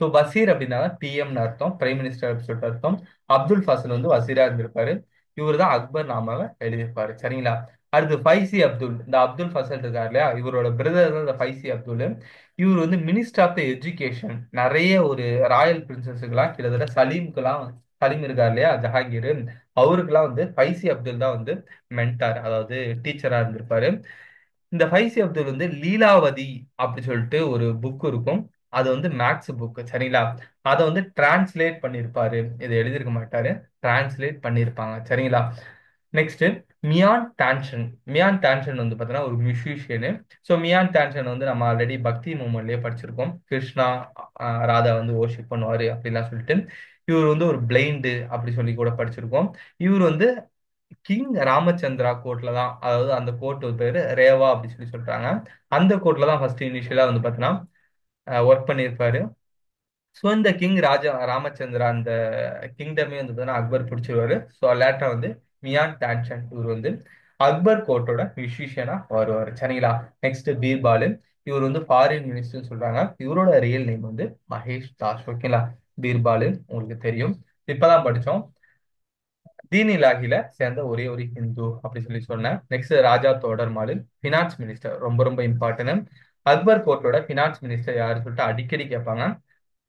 ஸோ வசீர் அப்படின்னா பிஎம்னு அர்த்தம், பிரைம் மினிஸ்டர் அப்படின்னு சொல்லிட்டு அர்த்தம். அப்துல் ஃபசல் வந்து வசீரா இருந்திருப்பாரு. இவர் தான் அக்பர் நாமாவை எழுதியிருப்பாரு, சரிங்களா. அடுத்து ஃபைசி அப்துல், இந்த அப்துல் ஃபசல் இருக்கார் இல்லையா, இவரோட பிரதர் தான் இந்த ஃபைசி அப்துல். இவர் வந்து மினிஸ்டர் ஆஃப் த எஜுகேஷன். நிறைய ஒரு ராயல் பிரின்சஸுக்கெல்லாம், கிட்டத்தட்ட சலீமுக்கெல்லாம், சலீம் இருக்கார் இல்லையா ஜஹாங்கீர், அவருக்கெல்லாம் வந்து ஃபைசி அப்துல் தான் வந்து மென்டார், அதாவது டீச்சரா இருந்திருப்பாரு. இந்த ஃபைசி அப்துல் வந்து லீலாவதி அப்படி சொல்லிட்டு ஒரு புக் இருக்கும். அது வந்து மேக்ஸ் புக், சரிங்களா. அதை வந்து டிரான்ஸ்லேட் பண்ணியிருப்பாரு, இதை எழுதியிருக்க மாட்டாரு, டிரான்ஸ்லேட் பண்ணியிருப்பாங்க, சரிங்களா. நெக்ஸ்ட் மியான் டான்சன். மியான் டான்சன் வந்து பார்த்தீங்கன்னா ஒரு மியூசிஷியனு. ஸோ மியான் டான்சன் வந்து நம்ம ஆல்ரெடி பக்தி மூமெண்ட்லயே படிச்சிருக்கோம். கிருஷ்ணா ராதா வந்து ஓர்ஷிப் பண்ணுவாரு அப்படிலாம் சொல்லிட்டு. இவர் வந்து ஒரு பிளைண்டு அப்படி சொல்லி கூட படிச்சிருக்கோம். இவர் வந்து கிங் ராமச்சந்திரா கோர்ட்ல தான், அதாவது அந்த கோர்ட் பேரு ரேவா அப்படி சொல்லி சொல்றாங்க. அந்த கோர்ட்ல தான் ஃபர்ஸ்ட் இனிஷியலா வந்து பார்த்தீங்கன்னா ஒர்க் பண்ணியிருப்பாரு. ஸோ இந்த கிங் ராஜா ராமச்சந்திரா அந்த கிங்டமே வந்து பார்த்தீங்கன்னா அக்பர் பிடிச்சிருவாரு. ஸோ லேட்டா வந்து மியான் டான்சன் இவர் வந்து அக்பர் கோர்ட்டோட மியூசிஷியனா வருவார், சரிங்களா. நெக்ஸ்ட் பீர்பாலு, இவர் வந்து ஃபாரின் மினிஸ்டர்னு சொல்றாங்க. இவரோட ரியல் நேம் வந்து மகேஷ் தாஸ். ஓகேங்களா, பீர்பாலு உங்களுக்கு தெரியும், இப்பதான் படிச்சோம். தீன் இலாஹில சேர்ந்த ஒரே ஒரு ஹிந்து அப்படி சொல்லி சொன்னேன். நெக்ஸ்ட் ராஜா தோடர்மாலு, ஃபினான்ஸ் மினிஸ்டர், ரொம்ப ரொம்ப இம்பார்ட்டன்ட். அக்பர் கோர்ட்டோட ஃபினான்ஸ் மினிஸ்டர் யாருன்னு சொல்லிட்டு அடிக்கடி கேட்பாங்க,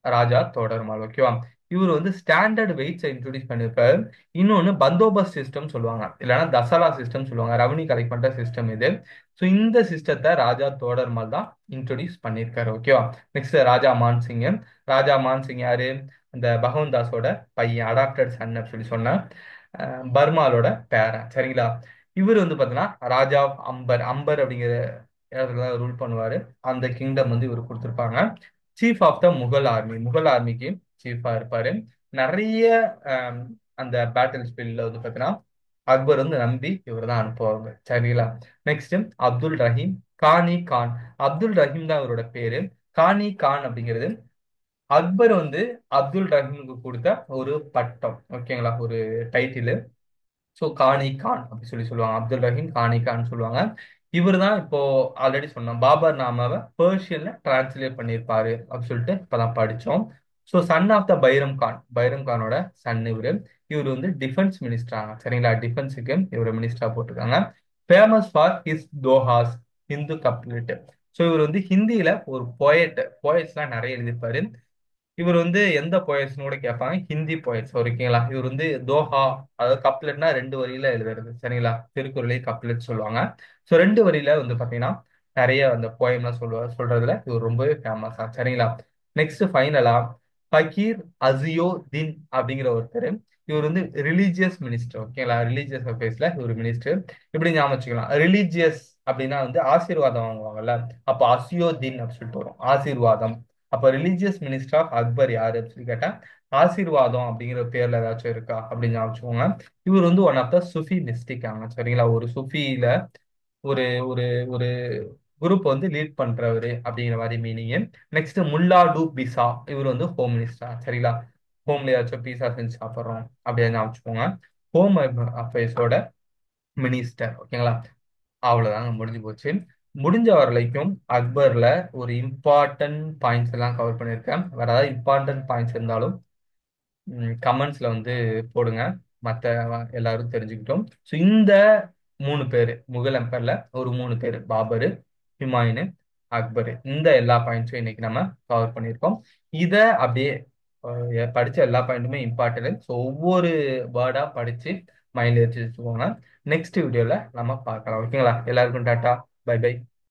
ராஜா தோடர்மால். ஓகேவா, இவர் வந்து ஸ்டாண்டர்ட் வெயிட்ஸ் இன்ட்ரோடியூஸ் பண்ணிருப்பாரு. இன்னொன்னு பந்தோபஸ்த் சிஸ்டம் சொல்லுவாங்க, இல்லைன்னா தசலா சிஸ்டம் சொல்லுவாங்க, ரெவன்யூ கலெக்ட் பண்ற சிஸ்டம் இது. ஸோ இந்த சிஸ்டத்தை ராஜா தோடர்மால் தான் இன்ட்ரோடியூஸ் பண்ணியிருக்காரு. ஓகேவா. நெக்ஸ்ட் ராஜா மான்சிங். ராஜா மான்சிங் யாரு, இந்த பகவன் தாஸோட பையன், அடாப்டட் சன் அப்படின்னு சொல்லி சொன்ன பர்மாலோட பேரன், சரிங்களா. இவர் வந்து பாத்தீங்கன்னா ராஜா அம்பர், அம்பர் அப்படிங்கிற இடத்துல ரூல் பண்ணுவாரு. அந்த கிங்டம் வந்து இவர் கொடுத்திருப்பாங்க. Chief of the Mughal army, Mughal ஆர்மிக்கு சீஃபா இருப்பாரு. நிறைய ஆம், அந்த பேட்டில் ஃபீல்ட்ல வந்து பாத்தீங்கன்னா அக்பர் வந்து நம்பி இவர் தான் அனுப்புவாங்க, சரிங்களா. நெக்ஸ்ட் அப்துல் ரஹீம் கானி கான். அப்துல் ரஹீம் தான் அவரோட பேரு. கானி கான் அப்படிங்கிறது அக்பர் வந்து அப்துல் ரஹீமுக்கு கொடுத்த ஒரு பட்டம், ஓகேங்களா, ஒரு டைட்டில். ஸோ கானி கான் அப்படி சொல்லி சொல்லுவாங்க, அப்துல் ரஹீம் கானி கான் சொல்லுவாங்க. இவர் தான் இப்போ ஆல்ரெடி சொன்னோம் பாபர் நாமாவை பெர்ஷியன்ல டிரான்ஸ்லேட் பண்ணியிருப்பாரு அப்படின்னு சொல்லிட்டு இப்பதான் படிச்சோம். So son of the Bairam Khan, Bairam கானோட சன் இவரு. இவர் வந்து டிஃபென்ஸ் மினிஸ்டராங்க, சரிங்களா. டிஃபென்ஸுக்கு இவர் மினிஸ்டரா போட்டிருக்காங்க. Famous for his dohas, Hindu couplet. So இவர் வந்து ஹிந்தியில ஒரு போயட்ஸ்லாம் நிறைய எழுதியிருப்பாரு. இவர் வந்து எந்த போயட்ஸ்னு கூட கேட்பாங்க, ஹிந்தி போயட்ஸ், ஓகேங்களா. இவர் வந்து தோஹா, அதாவது கப்லெட்னா 2 வரியில எழுதுறது, சரிங்களா. திருக்குறளை கப்லெட் சொல்லுவாங்க. ஸோ 2 வரியில வந்து பாத்தீங்கன்னா நிறைய அந்த போயம்லாம் சொல்றதுல இவர் ரொம்பவே ஃபேமஸா, சரிங்களா. நெக்ஸ்ட் ஃபைனலா ஃபக்கீர் அசியோ தின் அப்படிங்கிற ஒருத்தர். இவர் வந்து ரிலீஜியஸ் மினிஸ்டர், ஓகேங்களா. ரிலீஜியஸ் அஃபேர்ஸ்ல இவர் மினிஸ்டர். இப்படி ஞாபகம் வச்சுக்கலாம். ரிலீஜியஸ் அப்படின்னா வந்து ஆசீர்வாதம் வாங்குவாங்கல்ல, அப்போ அசியோ தின் அப்படின்னு சொல்லிட்டு வரும், ஆசீர்வாதம். அப்ப ரிலீஜியஸ் மினிஸ்டர் ஆஃப் அக்பர் யாரு அப்படின்னு சொல்லி கேட்டா ஆசீர்வாதம் அப்படிங்கிற பேர்ல ஏதாச்சும் இருக்கா அப்படின்னு ஞாபகம். இவர் வந்து one of the Sufi mystic ஆங்க, சரிங்களா. ஒரு சுஃபியில ஒரு ஒரு ஒரு குரூப் வந்து லீட் பண்றவரு அப்படிங்கிற மாதிரி மீனிங். நெக்ஸ்ட் முல்லா டூ பிசா, இவர் வந்து ஹோம் மினிஸ்டர், சரிங்களா. ஹோம்ல ஏதாச்சும் பீஸா செஞ்சு சாப்பிட்றோம் அப்படின்னு ஞாபகம். ஹோம் அஃபேர்ஸோட மினிஸ்டர், ஓகேங்களா. அவ்வளவுதாங்க, முடிஞ்சு போச்சு. முடிஞ்ச வரைக்கும் அக்பர்ல ஒரு இம்பார்ட்டன்ட் பாயிண்ட்ஸ் எல்லாம் கவர் பண்ணியிருக்கேன். வேற ஏதாவது இம்பார்ட்டன்ட் பாயிண்ட்ஸ் இருந்தாலும் கமெண்ட்ஸ்ல வந்து போடுங்க, மற்ற எல்லாரும் தெரிஞ்சுக்கிட்டோம். ஸோ இந்த 3 பேர் முகல் எம்பர்ல ஒரு 3 பேர், பாபரு, ஹுமாயூனு, அக்பரு, இந்த எல்லா பாயிண்ட்ஸும் இன்னைக்கு நம்ம கவர் பண்ணியிருக்கோம். இத அப்படியே படிச்ச எல்லா பாயிண்ட்டுமே இம்பார்ட்டன்ட். ஸோ ஒவ்வொரு வேர்டா படிச்சு மைண்ட்ல வச்சு வச்சுக்கோங்க. நெக்ஸ்ட் வீடியோல நம்ம பார்க்கலாம். ஓகேங்களா? எல்லாருக்கும் டாட்டா. By by.